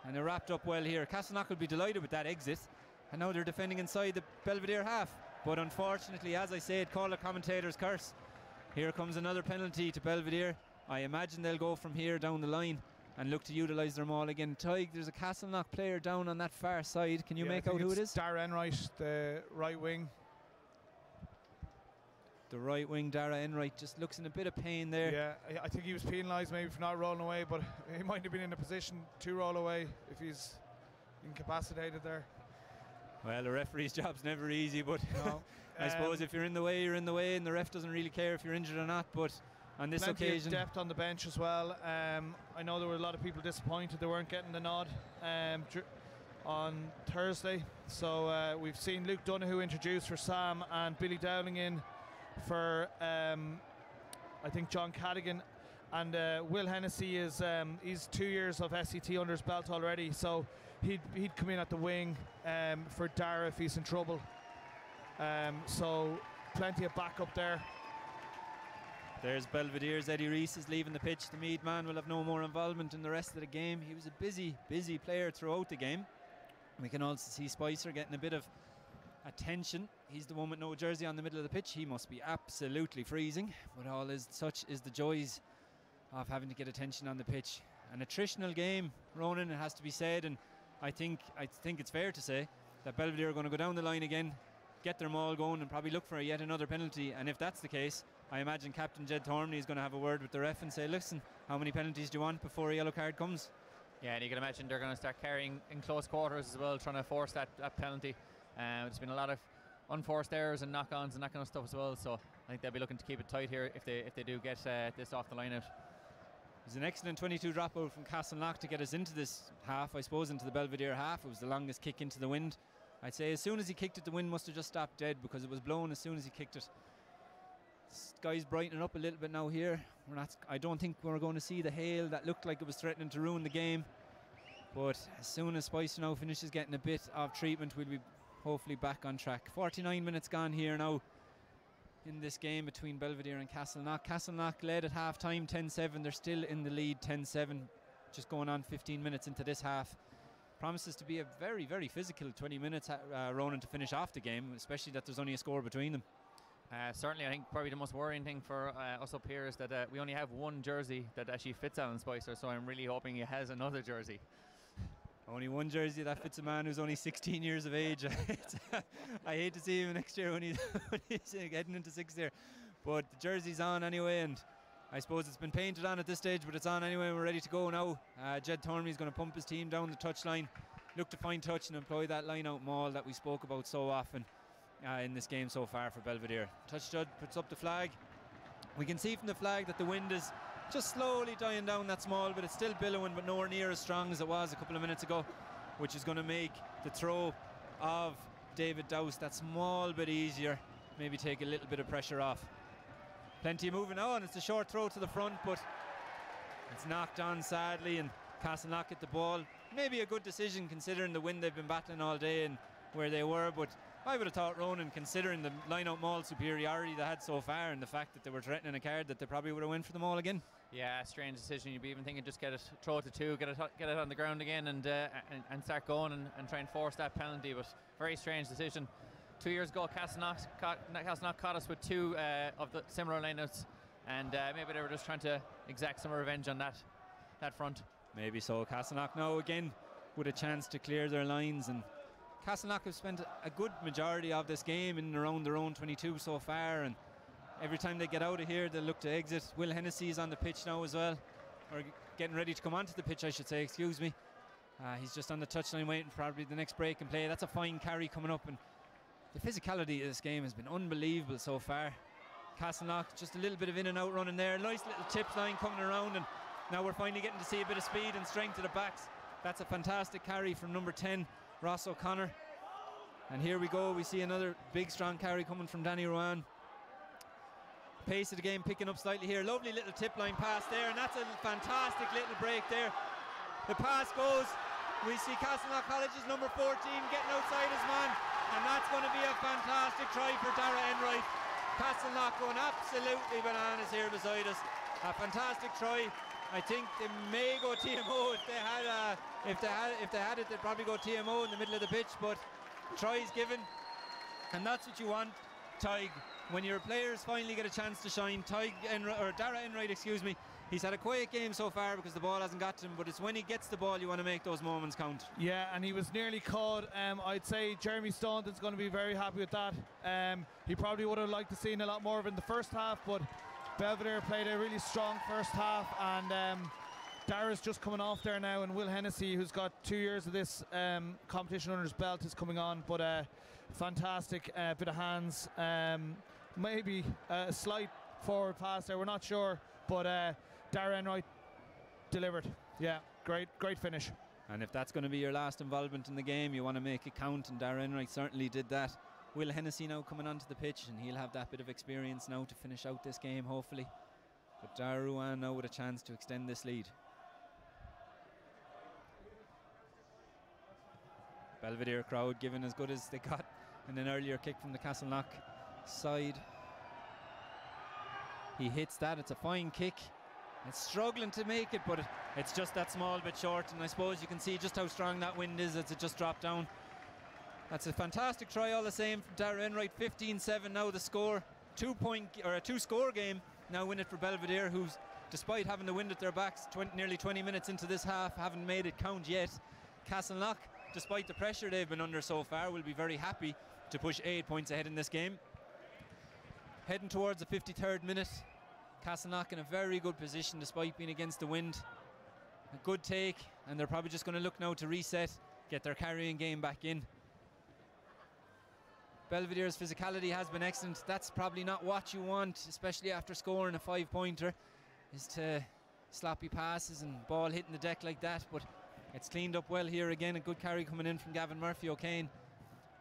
And they're wrapped up well here. Castleknock will be delighted with that exit. And now they're defending inside the Belvedere half. But unfortunately, as I said, call a commentator's curse. Here comes another penalty to Belvedere. I imagine they'll go from here down the line and look to utilise their maul again. Tig, there's a Castleknock player down on that far side. Can you make out who it is? Dara Enright, the right wing. The right wing, Dara Enright, just looks in a bit of pain there. Yeah, I think he was penalised maybe for not rolling away, but he might have been in a position to roll away if he's incapacitated there. Well, the referee's job's never easy, but no. I suppose if you're in the way, you're in the way, and the ref doesn't really care if you're injured or not. But on this occasion, of depth on the bench as well. I know there were a lot of people disappointed they weren't getting the nod on Thursday. So we've seen Luke Donoghue introduced for Sam and Billy Dowling in for I think John Cadigan, and Will Hennessy is he's 2 years of SCT under his belt already, so he'd come in at the wing for Dara if he's in trouble. So plenty of backup there. There's Belvedere's Eddie Reese is leaving the pitch. The Meath man will have no more involvement in the rest of the game. He was a busy player throughout the game. We can also see Spicer getting a bit of attention. He's the one with no jersey on the middle of the pitch. He must be absolutely freezing, but such is the joys of having to get attention on the pitch. An attritional game, Ronan, it has to be said, and I think it's fair to say that Belvedere are going to go down the line again, get their maul going, and probably look for yet another penalty. And if that's the case, I imagine Captain Jed Tormey is going to have a word with the ref and say, listen, how many penalties do you want before a yellow card comes? Yeah, and you can imagine they're going to start carrying in close quarters as well, trying to force that penalty. There's been a lot of unforced errors and knock-ons and that kind of stuff as well, so I think they'll be looking to keep it tight here if they do get this off the line out. It was an excellent 22 dropout from Castleknock to get us into this half, I suppose, into the Belvedere half. It was the longest kick into the wind. I'd say as soon as he kicked it, the wind must have just stopped dead because it was blowing as soon as he kicked it. Sky's brightening up a little bit now here. I don't think we're going to see the hail that looked like it was threatening to ruin the game. But as soon as Spicer now finishes getting a bit of treatment, we'll be hopefully back on track. 49 minutes gone here now in this game between Belvedere and Castleknock. Castleknock led at half time 10-7. They're still in the lead 10-7, just going on 15 minutes into this half. Promises to be a very, very physical 20 minutes, Ronan, to finish off the game, especially that there's only a score between them. Certainly, I think probably the most worrying thing for us up here is that we only have one jersey that actually fits Alan Spicer, so I'm really hoping he has another jersey. Only one jersey that fits a man who's only 16 years of age. I hate to see him next year when he's heading into sixth year. But the jersey's on anyway, and I suppose it's been painted on at this stage, but it's on anyway. We're ready to go now. Jed Tormey's going to pump his team down the touchline, look to find touch and employ that line-out maul that we spoke about so often in this game so far for Belvedere. Touch Judd puts up the flag. We can see from the flag that the wind is just slowly dying down that small, but it's still billowing, but nowhere near as strong as it was a couple of minutes ago, which is going to make the throw of David Dowse that small bit easier, maybe take a little bit of pressure off. Plenty of moving on. It's a short throw to the front, but it's knocked on sadly, and Castleknock at the ball. Maybe a good decision considering the wind they've been battling all day and where they were, but I would have thought, Ronan, considering the line-out maul superiority they had so far and the fact that they were threatening a card, that they probably would have went for the maul again. Yeah, strange decision. You'd be even thinking just throw it to 2, get it on the ground again, and start going and try and force that penalty. But very strange decision. 2 years ago, Castleknock caught us with 2 of the similar lineouts, and maybe they were just trying to exact some revenge on that front. Maybe so. Castleknock now again with a chance to clear their lines, and Castleknock have spent a good majority of this game in and around their own 22 so far, and every time they get out of here they'll look to exit. Will Hennessy is on the pitch now as well, or getting ready to come onto the pitch I should say, excuse me. He's just on the touchline waiting for probably the next break and play. That's a fine carry coming up, and the physicality of this game has been unbelievable so far. Castleknock just a little bit of in and out running there, nice little tip line coming around, and now we're finally getting to see a bit of speed and strength at the backs. That's a fantastic carry from number 10 Ross O'Connor, and here we go, we see another big strong carry coming from Danny Rowan. Pace of the game picking up slightly here. Lovely little tip line pass there, and that's a fantastic little break there. The pass goes, we see Castleknock College's number 14 getting outside his man, and that's going to be a fantastic try for Dara Enright. Castleknock going absolutely bananas here beside us. A fantastic try. I think they may go TMO if they had it. They'd probably go TMO in the middle of the pitch, but tries given, and that's what you want, Tig. When your players finally get a chance to shine. Dara Enright, excuse me, he's had a quiet game so far because the ball hasn't got to him, but it's when he gets the ball you want to make those moments count. Yeah, and he was nearly caught. I'd say Jeremy Staunton's going to be very happy with that. He probably would have liked to seen a lot more of it in the first half, but Belvedere played a really strong first half, and Dara's just coming off there now, and Will Hennessy, who's got 2 years of this competition under his belt, is coming on. But fantastic bit of hands, maybe a slight forward pass there, we're not sure, but Dara Enright delivered. Yeah, great finish. And if that's going to be your last involvement in the game, you want to make it count, and Dara Enright certainly did that. Will Hennessy now coming onto the pitch, and he'll have that bit of experience now to finish out this game hopefully. But Dara Ruan now with a chance to extend this lead. Belvedere crowd giving as good as they got in an earlier kick from the Castleknock side. He hits that, it's a fine kick. It's struggling to make it, but it's just that small bit short, and I suppose you can see just how strong that wind is as it just dropped down. That's a fantastic try all the same from Dara Enright. 15-7 now the score. A 2-score game now win it for Belvedere, who's, despite having the wind at their backs nearly 20 minutes into this half, haven't made it count yet. Castleknock, despite the pressure they've been under so far, will be very happy to push 8 points ahead in this game. Heading towards the 53rd minute. Castleknock in a very good position despite being against the wind. A good take, and they're probably just going to look now to reset, get their carrying game back in. Belvedere's physicality has been excellent. That's probably not what you want, especially after scoring a 5-pointer, is to sloppy passes and ball hitting the deck like that, but it's cleaned up well here again. A good carry coming in from Gavin Murphy O'Kane.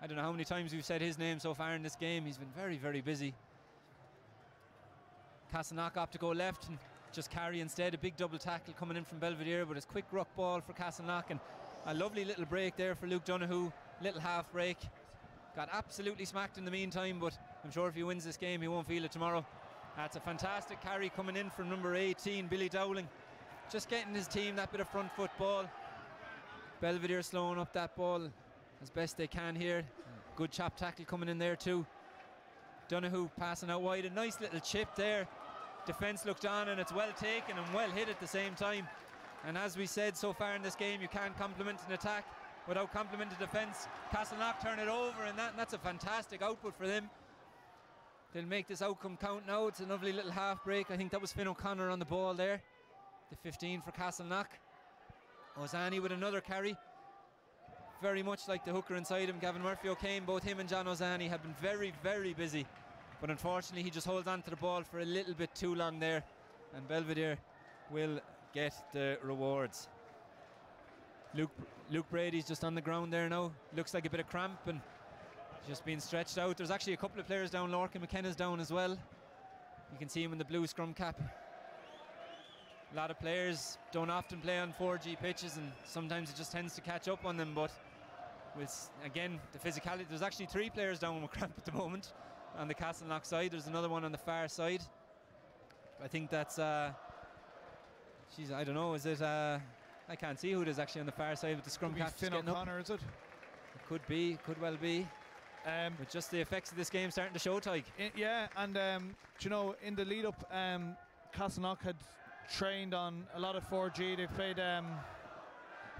I don't know how many times we've said his name so far in this game. He's been very, very busy. Castleknock opt to go left and just carry instead. A big double tackle coming in from Belvedere, but it's quick ruck ball for Castleknock, and a lovely little break there for Luke Donoghue. Little half break. Got absolutely smacked in the meantime, but I'm sure if he wins this game he won't feel it tomorrow. That's a fantastic carry coming in from number 18, Billy Dowling. Just getting his team that bit of front foot ball. Belvedere slowing up that ball as best they can here. Good chop tackle coming in there too. Donoghue passing out wide, a nice little chip there. Defence looked on, and it's well taken and well hit at the same time. And as we said so far in this game, you can't compliment an attack without complimenting defence. Castleknock turn it over, and that's a fantastic output for them. They'll make this outcome count now. It's a lovely little half break. I think that was Finn O'Connor on the ball there. The 15 for Castleknock. Ozani with another carry. Very much like the hooker inside him, Gavin Murphy O'Kane. Both him and John Ozani have been very, very busy, but unfortunately he just holds on to the ball for a little bit too long there, and Belvedere will get the rewards. Luke Brady's just on the ground there now. Looks like a bit of cramp and just being stretched out. There's actually a couple of players down. Lorcan McKenna's down as well. You can see him in the blue scrum cap. A lot of players don't often play on 4G pitches, and sometimes it just tends to catch up on them, but with, again, the physicality, there's actually 3 players down with cramp at the moment on the Castleknock side. There's another one on the far side. I think that's Jeez, I don't know. Is it? I can't see who it is actually on the far side with the scrum cap. Finn O'Connor, is it? It could be. Could well be. With just the effects of this game starting to show, Tyke. Yeah, and you know, in the lead up, Castleknock had trained on a lot of 4G. They played a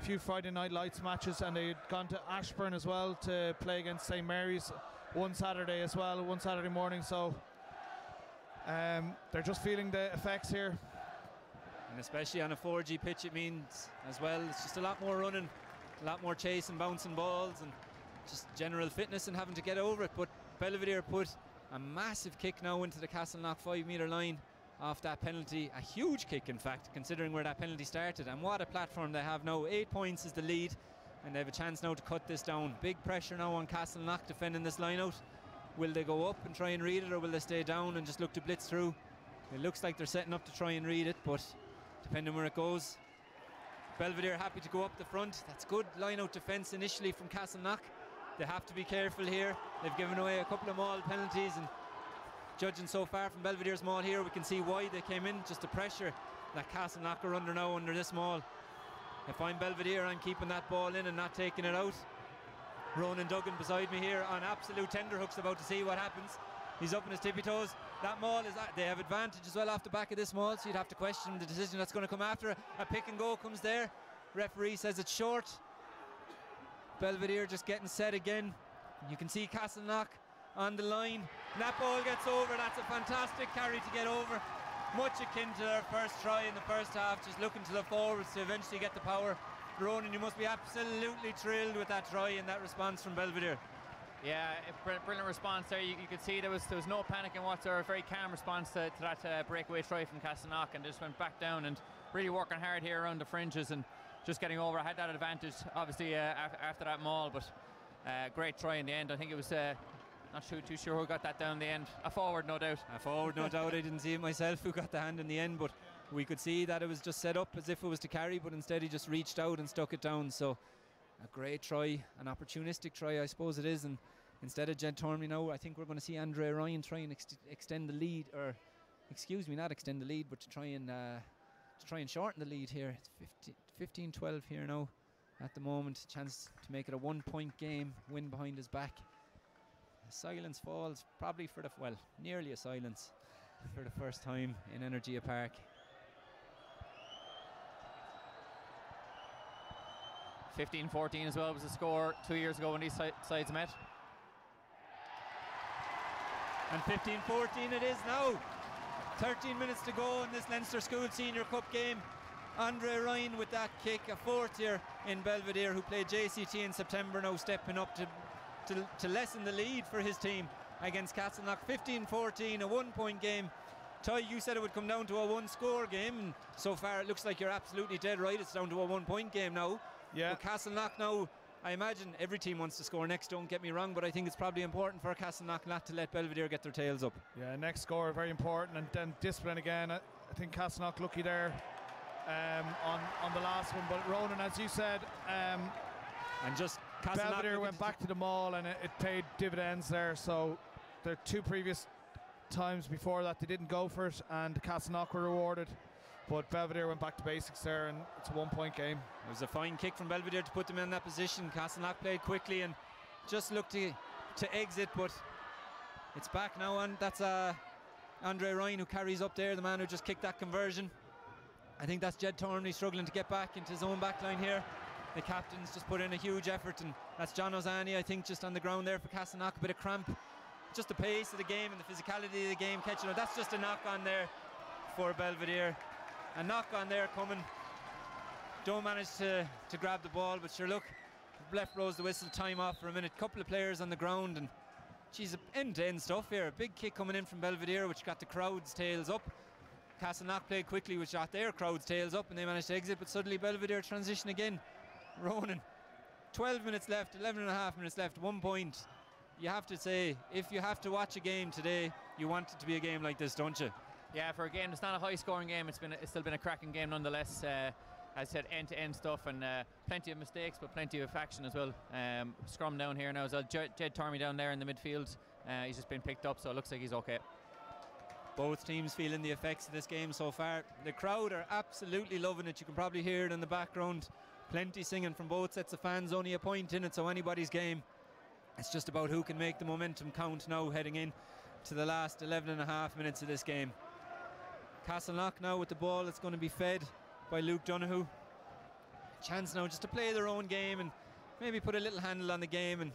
few Friday Night Lights matches, and they'd gone to Ashburn as well to play against St Mary's one Saturday as well, one Saturday morning. So they're just feeling the effects here. And especially on a 4G pitch, it means as well, it's just a lot more running, a lot more chasing, bouncing balls, and just general fitness and having to get over it. But Belvedere put a massive kick now into the Castleknock 5 metre line off that penalty. A huge kick, in fact, considering where that penalty started. And what a platform they have now. 8 points is the lead, and they have a chance now to cut this down. Big pressure now on Castleknock defending this line out. Will they go up and try and read it, or will they stay down and just look to blitz through? It looks like they're setting up to try and read it, but depending where it goes. Belvedere happy to go up the front. That's good line out defence initially from Castleknock. They have to be careful here. They've given away a couple of maul penalties, and judging so far from Belvedere's maul here, we can see why they came in. Just the pressure that Castleknock are under now under this maul. If I'm Belvedere, I'm keeping that ball in and not taking it out. Ronan Duggan beside me here on absolute tenterhooks, about to see what happens. He's up on his tippy toes. That maul is, they have advantage as well off the back of this maul, so you'd have to question the decision that's going to come after it. A pick and go comes there. Referee says it's short. Belvedere just getting set again. You can see Castleknock on the line. And that ball gets over. That's a fantastic carry to get over. Much akin to their first try in the first half, just looking to the forwards to eventually get the power. Ronan, you must be absolutely thrilled with that try and that response from Belvedere. Yeah, brilliant response there. You could see there was no panic in whatsoever. A very calm response to that breakaway try from Castleknock, and just went back down and really working hard here around the fringes and just getting over. I had that advantage obviously after that maul, but great try in the end. I think it was not too sure who got that down in the end. A forward, no doubt. A forward, no doubt. I didn't see it myself who got the hand in the end, but we could see that it was just set up as if it was to carry, but instead he just reached out and stuck it down. So a great try, an opportunistic try, I suppose it is. And instead of Jed Tormey now, I think we're going to see Andre Ryan try and extend the lead, or excuse me, not extend the lead, but to try and shorten the lead here. It's 15-12 here now at the moment. Chance to make it a 1 point game, win behind his back. A silence falls probably for the, well, nearly a silence for the first time in Energia Park. 15-14 as well was the score 2 years ago when these sides met. And 15-14 it is now. 13 minutes to go in this Leinster School Senior Cup game. Andre Ryan with that kick, a fourth year in Belvedere who played JCT in September, now stepping up to lessen the lead for his team against Castleknock. 15-14, a 1 point game. Ty, you said it would come down to a one score game, and so far it looks like you're absolutely dead right. It's down to a 1 point game now. Yeah. But Castleknock now, I imagine every team wants to score next, don't get me wrong, but I think it's probably important for Castleknock not to let Belvedere get their tails up. Yeah, next score very important, and then discipline again. I think Castleknock lucky there on the last one, but Ronan, as you said, and just Belvedere went back to the maul, and it paid dividends there. So the two previous times before that they didn't go for it, and Castleknock were rewarded. But Belvedere went back to basics there, and it's a 1 point game. It was a fine kick from Belvedere to put them in that position. Castleknock played quickly and just looked to exit, but it's back now, and that's Andre Ryan who carries up there, the man who just kicked that conversion. I think that's Jed Tormey struggling to get back into his own back line here. The captain's just put in a huge effort, and that's John Ozani, I think, just on the ground there for Castleknock. A bit of cramp, just the pace of the game and the physicality of the game catching up. That's just a knock on there for Belvedere. A knock on there coming. Don't manage to grab the ball, but sure, look, left blows the whistle, time off for a minute. Couple of players on the ground, and geez, end-to-end stuff here. A big kick coming in from Belvedere, which got the crowd's tails up. Castleknock played quickly, which got their crowd's tails up, and they managed to exit, but suddenly Belvedere transition again. Ronan, 12 minutes left, 11 and a half minutes left, 1 point. You have to say, if you have to watch a game today, you want it to be a game like this, don't you? Yeah, for a game that's not a high-scoring game, it's still been a cracking game nonetheless. As I said, end-to-end stuff, and plenty of mistakes, but plenty of action as well. Scrum down here now as well. Jed Tormey down there in the midfield. He's just been picked up, so it looks like he's okay. Both teams feeling the effects of this game so far. The crowd are absolutely loving it. You can probably hear it in the background. Plenty singing from both sets of fans, only a point in it, so anybody's game. It's just about who can make the momentum count now heading in to the last 11 and a half minutes of this game. Castleknock now with the ball. It's going to be fed by Luke Donoghue. Chance now just to play their own game and maybe put a little handle on the game and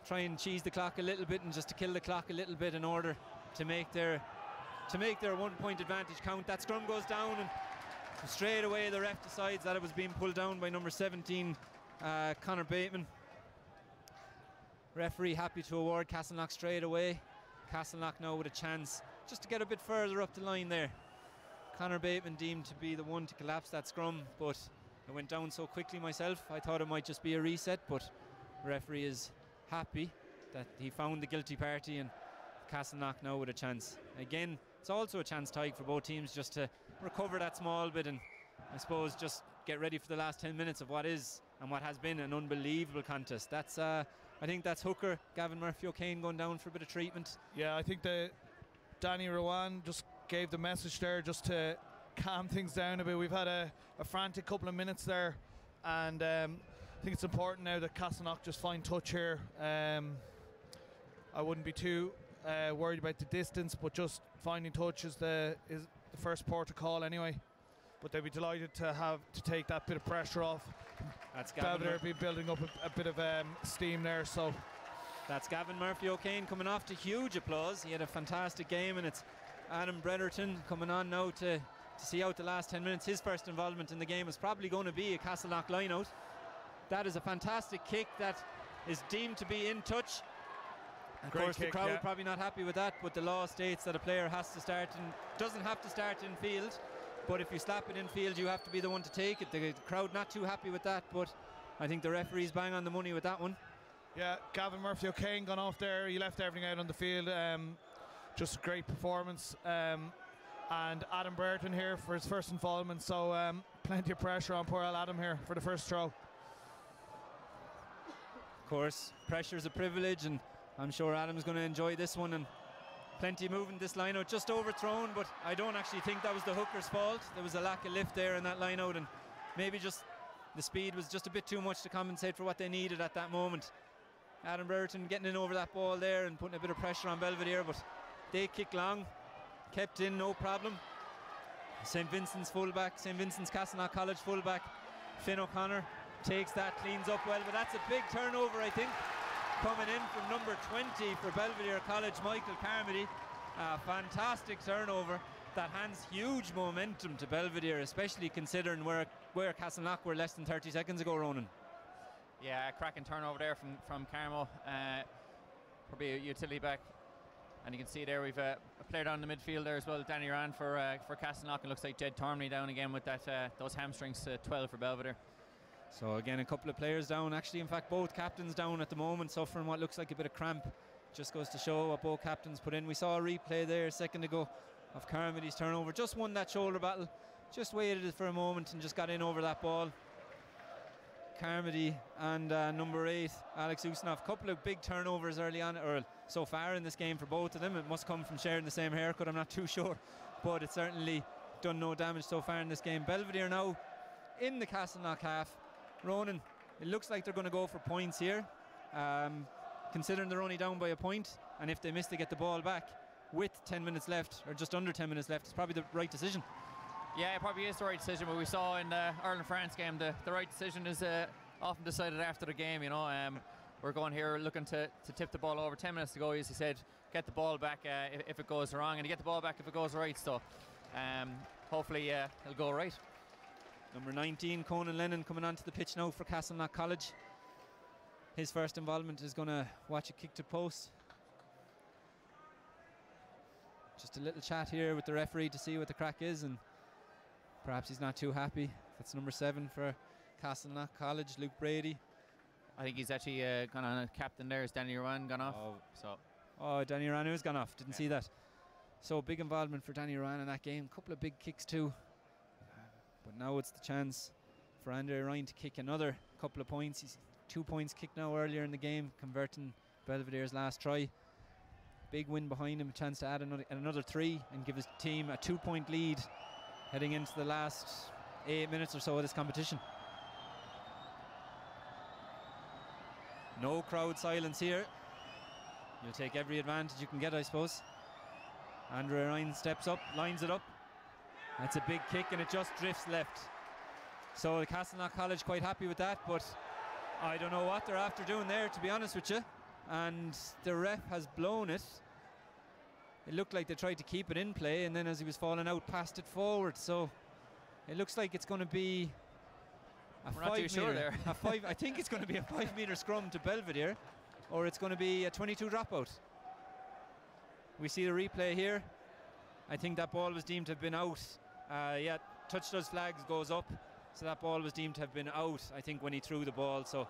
try and cheese the clock a little bit and just to kill the clock a little bit in order to make their 1 point advantage count. That scrum goes down and straight away the ref decides that it was being pulled down by number 17 Conor Bateman. Referee happy to award Castleknock straight away. Castleknock now with a chance just to get a bit further up the line there. Conor Bateman deemed to be the one to collapse that scrum, but it went down so quickly myself I thought it might just be a reset, but the referee is happy that he found the guilty party, and Castleknock now with a chance. Again, it's also a chance, Tig, for both teams just to recover that small bit and I suppose just get ready for the last 10 minutes of what is and what has been an unbelievable contest. That's I think that's hooker Gavin Murphy O'Kane going down for a bit of treatment. Yeah, I think that Danny Rowan just gave the message there just to calm things down a bit. We've had a frantic couple of minutes there, and I think it's important now that Castleknock just find touch here. I wouldn't be too worried about the distance, but just finding touch is the first port of call anyway. But they'd be delighted to take that bit of pressure off. That's Belvedere be building up a bit of steam there. So that's Gavin Murphy O'Kane coming off to huge applause. He had a fantastic game, and it's Adam Bretherton coming on now to see out the last 10 minutes. His first involvement in the game is probably going to be a Castleknock line-out. That is a fantastic kick that is deemed to be in touch. Of course, the crowd probably not happy with that, but the law states that a player has to start and doesn't have to start in field. But if you slap it in field, you have to be the one to take it. The crowd not too happy with that, but I think the referee's bang on the money with that one. Yeah, Gavin Murphy O'Kane gone off there. He left everything out on the field. Just a great performance. And Adam Burton here for his first involvement. So plenty of pressure on poor old Adam here for the first throw. Of course, pressure is a privilege, and I'm sure Adam's going to enjoy this one. And plenty moving this line out, just overthrown, but I don't actually think that was the hooker's fault. There was a lack of lift there in that line out, and maybe just the speed was just a bit too much to compensate for what they needed at that moment. Adam Burton getting in over that ball there and putting a bit of pressure on Belvedere, but they kick long, kept in, no problem. St. Vincent's Castleknock College fullback Finn O'Connor takes that, cleans up well, but that's a big turnover, I think. Coming in from number 20 for Belvedere College, Michael Carmody. A fantastic turnover that hands huge momentum to Belvedere, especially considering where Castleknock were less than 30 seconds ago, Ronan. Yeah, cracking turnover there from Carmo. Probably a utility back. And you can see there we've a player down in the midfield there as well, Danny Rand for Castleknock. It looks like Jed Tormney down again with that those hamstrings, 12 for Belvedere. So again, a couple of players down. Actually, in fact, both captains down at the moment, suffering what looks like a bit of cramp. Just goes to show what both captains put in. We saw a replay there a second ago of Carmody's turnover. Just won that shoulder battle. Just waited for a moment and just got in over that ball. Carmody and number 8, Alex Usanoff. Couple of big turnovers early on, or so far in this game for both of them. It must come from sharing the same haircut, I'm not too sure. But it's certainly done no damage so far in this game. Belvedere now in the Castleknock half. Ronan, it looks like they're going to go for points here, considering they're only down by a point, and if they miss they get the ball back with 10 minutes left, or just under 10 minutes left. It's probably the right decision. Yeah, it probably is the right decision, but we saw in the Ireland-France game the right decision is often decided after the game, you know. We're going here looking to tip the ball over. 10 minutes to go, as he said, get the ball back if it goes wrong, and you get the ball back if it goes right, so hopefully it'll go right. Number 19, Conan Lennon, coming onto the pitch now for Castleknock College. His first involvement is going to watch a kick to post. Just a little chat here with the referee to see what the crack is, and perhaps he's not too happy. That's number 7 for Castleknock College, Luke Brady. I think he's actually gone on a captain there. Is Danny Rowan gone off? Danny Rowan has gone off. Didn't see that. So big involvement for Danny Rowan in that game. Couple of big kicks too. But now it's the chance for Andre Ryan to kick another couple of points. He's 2 points kicked now earlier in the game, converting Belvedere's last try. big win behind him, a chance to add another 3 and give his team a 2-point lead heading into the last 8 minutes or so of this competition. No crowd silence here. You'll take every advantage you can get, I suppose. Andrew Ryan steps up, lines it up. That's a big kick and it just drifts left. So the Castleknock College quite happy with that, but I don't know what they're after doing there, to be honest with you. And the ref has blown it. It looked like they tried to keep it in play, and then as he was falling out, passed it forward. So it looks like it's going to be a 5 metre. Sure there. I think it's going to be a 5 metre scrum to Belvedere, or it's going to be a 22 dropout. We see the replay here. I think that ball was deemed to have been out. Yeah, touch does flags goes up, so that ball was deemed to have been out, I think, when he threw the ball. So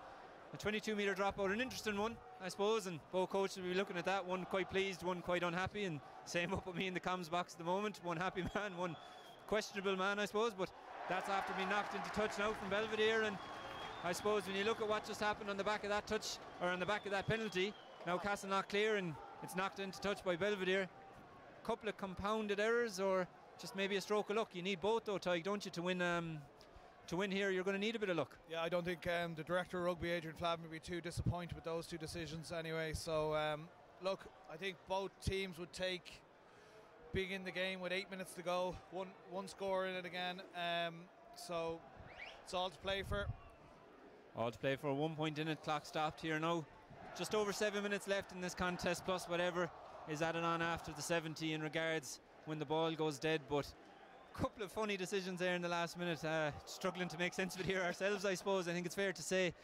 a 22 metre dropout, an interesting one, I suppose, and both coaches will be looking at that. One quite pleased, one quite unhappy, and same up with me in the comms box at the moment. One happy man, one questionable man, I suppose, but that's after being knocked into touch now from Belvedere. And I suppose when you look at what just happened on the back of that touch, or on the back of that penalty, now Castleknock clear and it's knocked into touch by Belvedere. Couple of compounded errors, or just maybe a stroke of luck. You need both though, Tig, don't you, to win? To win here, you're going to need a bit of luck. Yeah, I don't think the director of rugby, Adrian Flavin, will be too disappointed with those 2 decisions anyway. So, look, I think both teams would take being in the game with 8 minutes to go, one score in it again. So it's all to play for. All to play for. 1 point in it. Clock stopped here now. Just over 7 minutes left in this contest, plus whatever is added on after the 70 in regards when the ball goes dead. But couple of funny decisions there in the last minute, struggling to make sense of it here ourselves, I suppose. I think it's fair to say,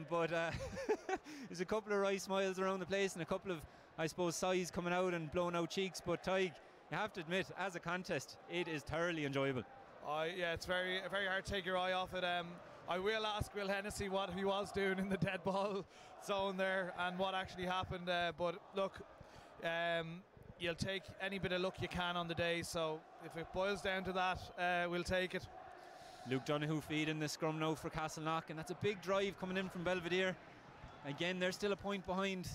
but there's a couple of wry smiles around the place and a couple of, I suppose, sighs coming out and blown out cheeks. But Tig, you have to admit, as a contest, it is thoroughly enjoyable. Yeah, it's very hard to take your eye off it. I will ask Will Hennessy what he was doing in the dead ball zone there and what actually happened, but look, you'll take any bit of luck you can on the day, so if it boils down to that, we'll take it. Luke Donoghue feeding the scrum now for Castleknock, and that's a big drive coming in from Belvedere. Again, they're still a point behind.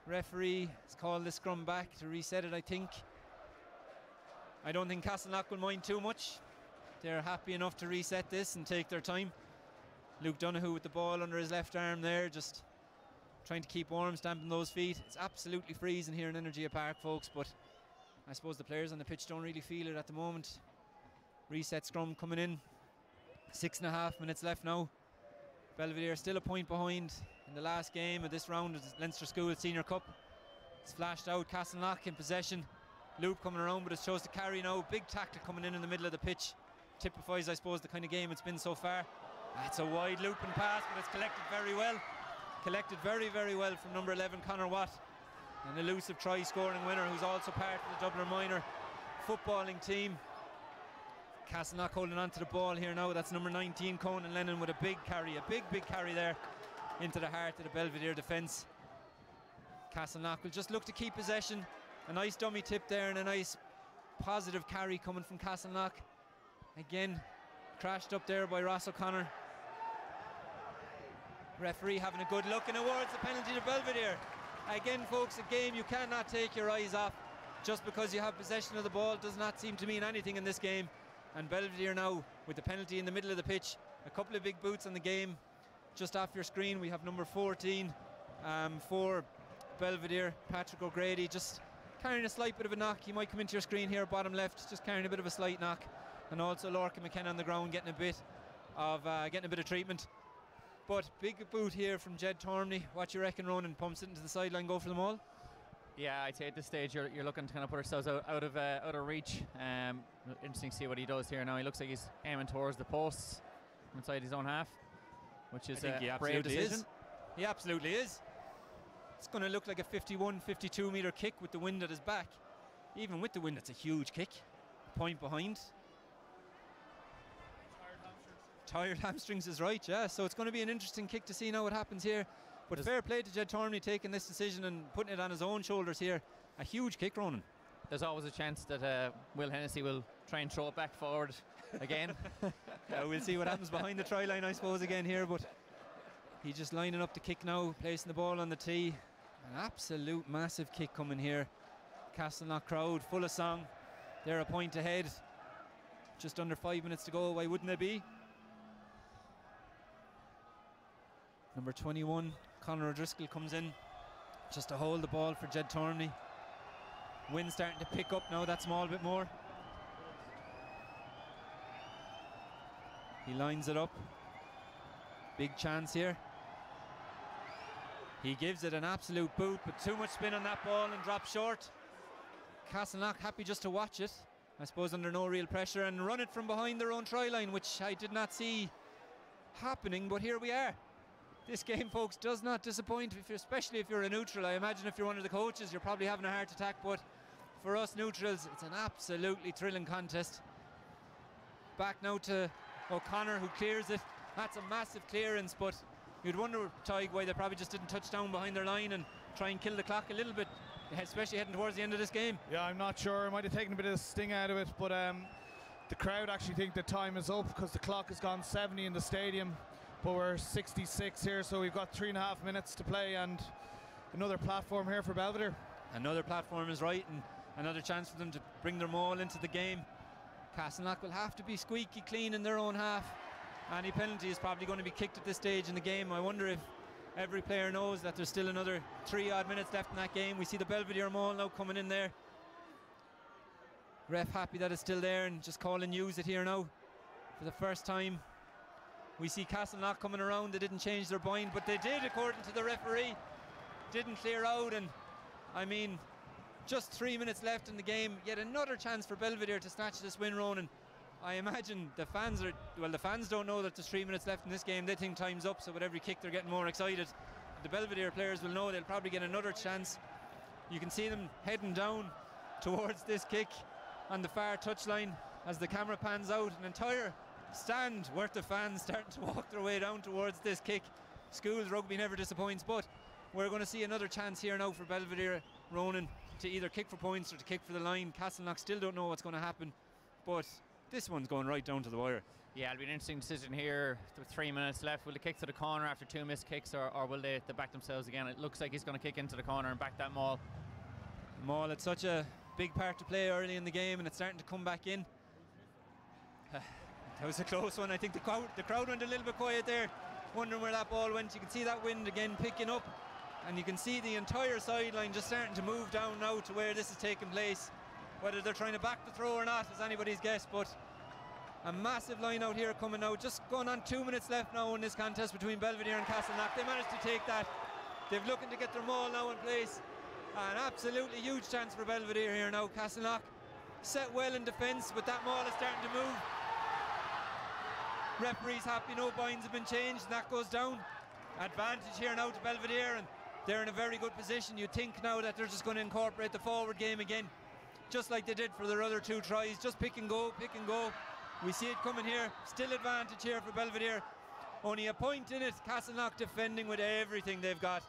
Referee has called the scrum back to reset it, I think. I don't think Castleknock will mind too much. They're happy enough to reset this and take their time. Luke Donoghue with the ball under his left arm there, just trying to keep warm, stamping those feet. It's absolutely freezing here in Energia Park, folks, but I suppose the players on the pitch don't really feel it at the moment. Reset scrum coming in. 6.5 minutes left now. Belvedere still a point behind in the last game of this round of the Leinster School Senior Cup. It's flashed out. Castleknock in possession. Loop coming around, but it's chose to carry now. Big tactic coming in the middle of the pitch. Typifies, I suppose, the kind of game it's been so far. That's a wide looping pass, but it's collected very well. Collected very, very well from number 11, Conor Watt. An elusive try-scoring winner who's also part of the Dublin Minor footballing team. Castleknock holding on to the ball here now. That's number 19, Conan Lennon, with a big carry. A big, big carry there into the heart of the Belvedere defence. Castleknock will just look to keep possession. A nice dummy tip there and a nice positive carry coming from Castleknock. Again, crashed up there by Ross O'Connor. Referee having a good look and awards the penalty to Belvedere. Again, folks, a game you cannot take your eyes off. Just because you have possession of the ball does not seem to mean anything in this game. And Belvedere now with the penalty in the middle of the pitch. A couple of big boots on the game. Just off your screen we have number 14 for Belvedere, Patrick O'Grady, just carrying a slight bit of a knock. He might come into your screen here, bottom left, just carrying a bit of a slight knock. And also Lorcan McKenna on the ground getting a bit of treatment. But big boot here from Jed Tormney. What you reckon, Ronan? Pumps it into the sideline, go for them all? Yeah, I'd say at this stage you're looking to kind of put ourselves out of reach. Interesting to see what he does here now. He looks like he's aiming towards the posts inside his own half, which is a brave decision. He absolutely is. It's going to look like a 51-52 metre kick with the wind at his back. Even with the wind, it's a huge kick. Point behind. Tired hamstrings is right, yeah. So it's going to be an interesting kick to see now what happens here. But fair play to Jed Tormney taking this decision and putting it on his own shoulders here. A huge kick, Ronan. There's always a chance that Will Hennessy will try and throw it back forward again. We'll see what happens behind the try line, I suppose, again here. But he's just lining up the kick now, placing the ball on the tee. An absolute massive kick coming here. Castleknock crowd full of song. They're a point ahead. Just under 5 minutes to go. Why wouldn't they be? Number 21, Conor O'Driscoll, comes in just to hold the ball for Jed Torney. Wind starting to pick up now that small bit more. He lines it up. Big chance here. He gives it an absolute boot, but too much spin on that ball and drops short. Castleknock happy just to watch it, I suppose under no real pressure, and run it from behind their own try line, which I did not see happening, but here we are. This game, folks, does not disappoint, especially if you're a neutral. I imagine if you're one of the coaches, you're probably having a heart attack, but for us neutrals, it's an absolutely thrilling contest. Back now to O'Connor, who clears it. That's a massive clearance, but you'd wonder, Tig, why they probably just didn't touch down behind their line and try and kill the clock a little bit, especially heading towards the end of this game. Yeah, I'm not sure. It might have taken a bit of the sting out of it, but the crowd actually think the time is up because the clock has gone 70 in the stadium, but we're 66 here, so we've got 3.5 minutes to play, and another platform here for Belvedere. Another platform is right, and another chance for them to bring their maul into the game. Castleknock will have to be squeaky clean in their own half. Any penalty is probably going to be kicked at this stage in the game. I wonder if every player knows that there's still another 3 odd minutes left in that game. We see the Belvedere maul now coming in there. Ref happy that it's still there and just calling use it here now for the first time. We see Castleknock coming around. They didn't change their bind, but they did, according to the referee. Didn't clear out, and I mean, just 3 minutes left in the game. Yet another chance for Belvedere to snatch this win, Ronan. I imagine the fans don't know that there's 3 minutes left in this game. They think time's up, so with every kick they're getting more excited. The Belvedere players will know they'll probably get another chance. You can see them heading down towards this kick on the far touchline as the camera pans out. An entire stand worth of fans starting to walk their way down towards this kick. Schools rugby never disappoints, but we're going to see another chance here now for Belvedere, Ronan, to either kick for points or to kick for the line. Castleknock still don't know what's going to happen, but this one's going right down to the wire. Yeah, it'll be an interesting decision here with 3 minutes left. Will they kick to the corner after 2 missed kicks, or will they back themselves again? It looks like he's going to kick into the corner and back that maul. Maul had such a big part to play early in the game, and it's starting to come back in. That was a close one. I think the crowd went a little bit quiet there, wondering where that ball went. You can see that wind again picking up, and you can see the entire sideline just starting to move down now to where this is taking place. Whether they're trying to back the throw or not is anybody's guess, but a massive line out here coming now. Just going on 2 minutes left now in this contest between Belvedere and Castleknock. They managed to take that. They're looking to get their maul now in place. An absolutely huge chance for Belvedere here now. Castleknock set well in defence, but that maul is starting to move. Referee's happy, no binds have been changed, and that goes down. Advantage here now to Belvedere, and they're in a very good position. You think now that they're just going to incorporate the forward game again, just like they did for their other 2 tries. Just pick and go, pick and go. We see it coming here. Still advantage here for Belvedere. Only a point in it. Castleknock defending with everything they've got.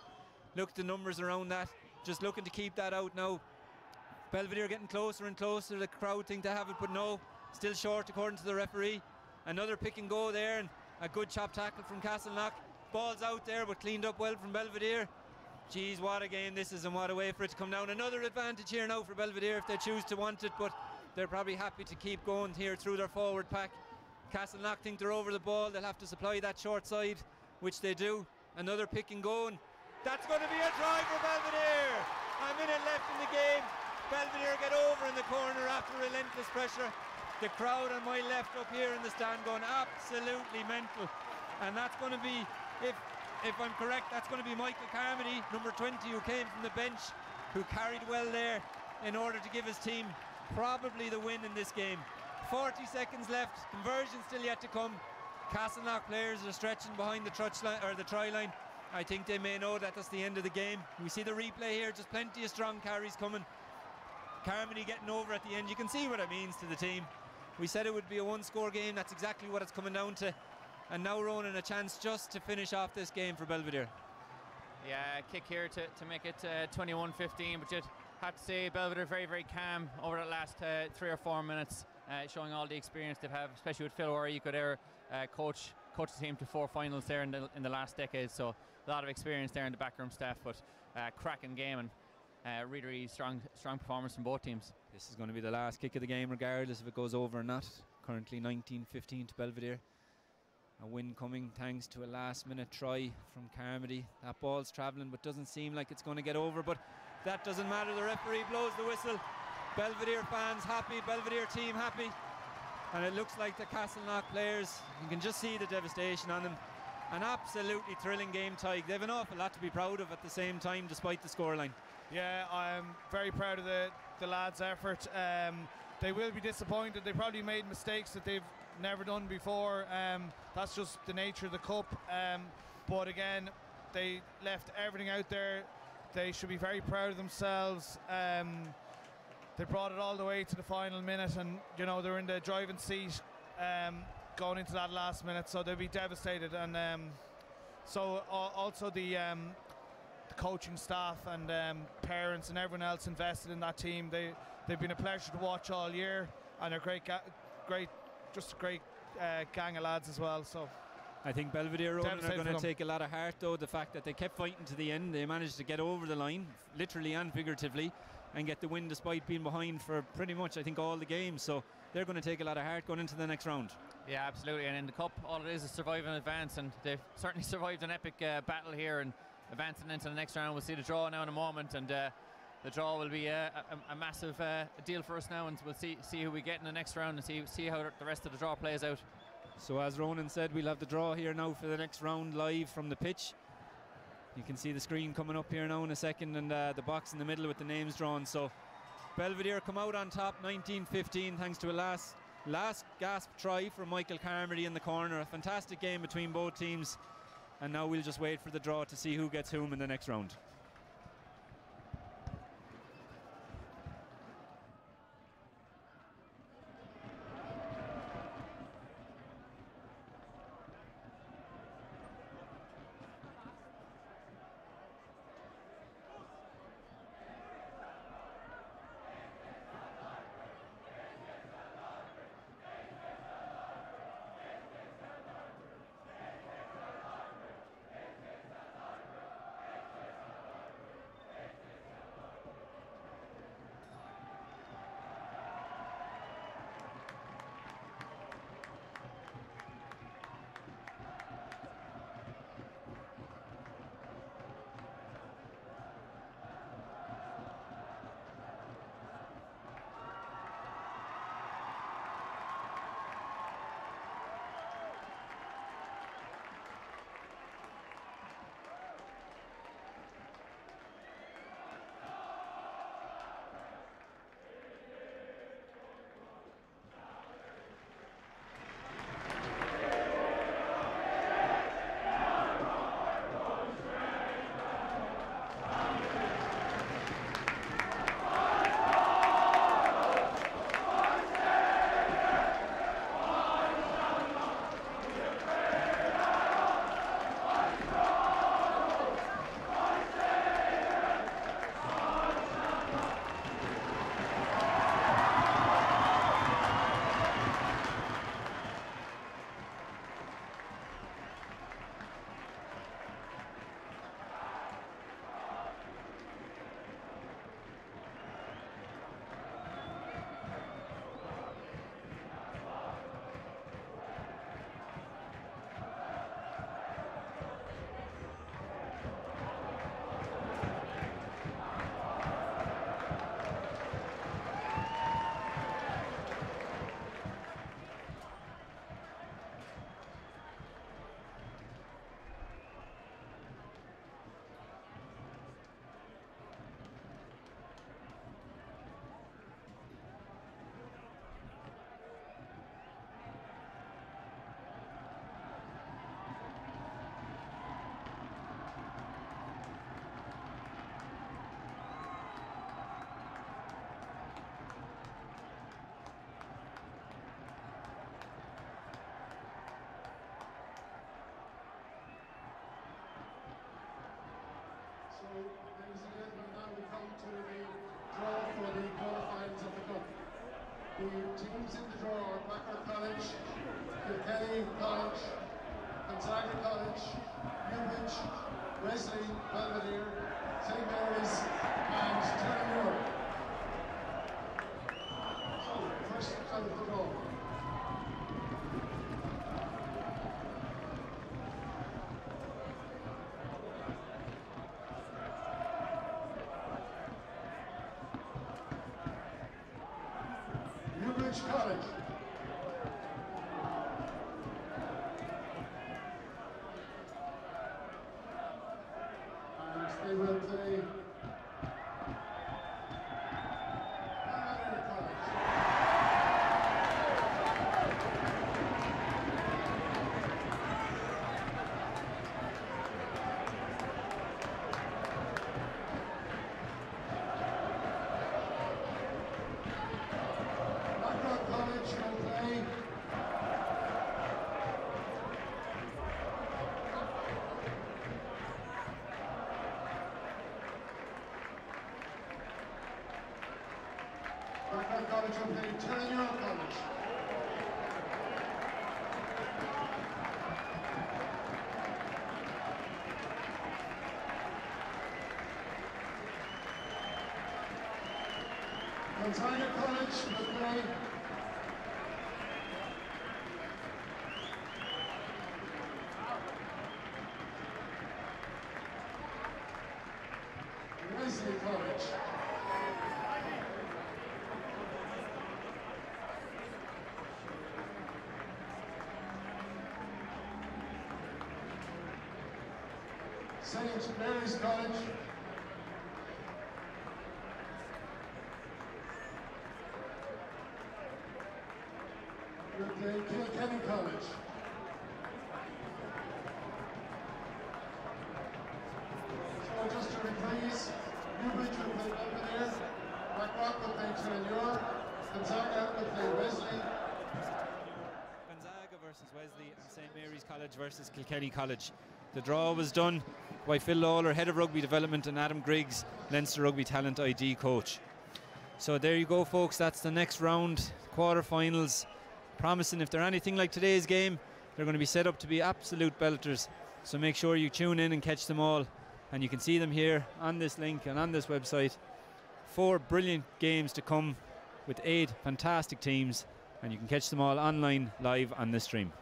Look at the numbers around that. Just looking to keep that out now. Belvedere getting closer and closer. The crowd think they have it, but no. Still short according to the referee. Another pick and go there, and a good chop tackle from Castleknock. Ball's out there, but cleaned up well from Belvedere. Geez, what a game this is, and what a way for it to come down. Another advantage here now for Belvedere if they choose to want it, but they're probably happy to keep going here through their forward pack. Castleknock think they're over the ball. They'll have to supply that short side, which they do. Another pick and go, and that's going to be a try for Belvedere. A minute left in the game. Belvedere get over in the corner after relentless pressure. The crowd on my left up here in the stand going absolutely mental, and that's going to be, if I'm correct, that's going to be Michael Carmody, number 20, who came from the bench, who carried well there in order to give his team probably the win in this game. 40 seconds left, conversion still yet to come. Castleknock players are stretching behind the try line. I think they may know that that's the end of the game. We see the replay here, just plenty of strong carries coming. Carmody getting over at the end. You can see what it means to the team. We said it would be a 1-score game. That's exactly what it's coming down to. And now Ronan a chance just to finish off this game for Belvedere. Yeah, kick here to make it 21-15, but you'd have to say Belvedere very, very calm over the last 3 or 4 minutes, showing all the experience they have, especially with Phil O'Reilly. You could coach the team to 4 finals there in the last decade, so a lot of experience there in the backroom staff, but cracking game. And really strong performance from both teams. This is going to be the last kick of the game, regardless if it goes over or not. Currently 19-15 to Belvedere. A win coming thanks to a last-minute try from Carmody. That ball's travelling, but doesn't seem like it's going to get over. But that doesn't matter. The referee blows the whistle. Belvedere fans happy. Belvedere team happy. And it looks like the Castleknock players, you can just see the devastation on them. An absolutely thrilling game, Tig. They have an awful lot to be proud of at the same time, despite the scoreline. Yeah, I'm very proud of the lads' effort. They will be disappointed. They probably made mistakes that they've never done before. That's just the nature of the cup. But again, they left everything out there. They should be very proud of themselves. They brought it all the way to the final minute, and you know they're in the driving seat going into that last minute, so they'll be devastated. And so also the coaching staff and parents and everyone else invested in that team. They've been a pleasure to watch all year, and they're just a great gang of lads as well. So I think Belvedere are going to take a lot of heart, though, the fact that they kept fighting to the end. They managed to get over the line, literally and figuratively, and get the win despite being behind for pretty much, I think, all the games. So they're going to take a lot of heart going into the next round. Yeah, absolutely. And in the cup, all it is survive and advance, and they've certainly survived an epic battle here and advancing into the next round. We'll see the draw now in a moment, and the draw will be a massive deal for us now, and we'll see who we get in the next round and see how the rest of the draw plays out. So as Ronan said, we'll have the draw here now for the next round live from the pitch. You can see the screen coming up here now in a second, and the box in the middle with the names drawn. So Belvedere come out on top 19-15 thanks to a last gasp try from Michael Carmody in the corner. A fantastic game between both teams, and now we'll just wait for the draw to see who gets whom in the next round. Ladies and gentlemen, now we come to the draw for the quarterfinals of the Cup. The teams in the draw are Packard College, Kilkenny College, Gonzaga College, Newbridge, Wesley, Belvedere, St Mary's and College. And they will play Belvedere College. College will play Untitled College. Untitled College will play Leinster College. St. Mary's College. Will play Kilkenny College. So just to reprise, Newbridge will play Belvedere, Rock will play Castleknock, Gonzaga will play Wesley. Gonzaga versus Wesley and St. Mary's College versus Kilkenny College. The draw was done by Phil Lawler, Head of Rugby Development, and Adam Griggs, Leinster Rugby Talent ID Coach. So there you go, folks. That's the next round, quarter-finals. Promising if they're anything like today's game, they're going to be set up to be absolute belters. So make sure you tune in and catch them all. And you can see them here on this link and on this website. 4 brilliant games to come with 8 fantastic teams. And you can catch them all online live on this stream.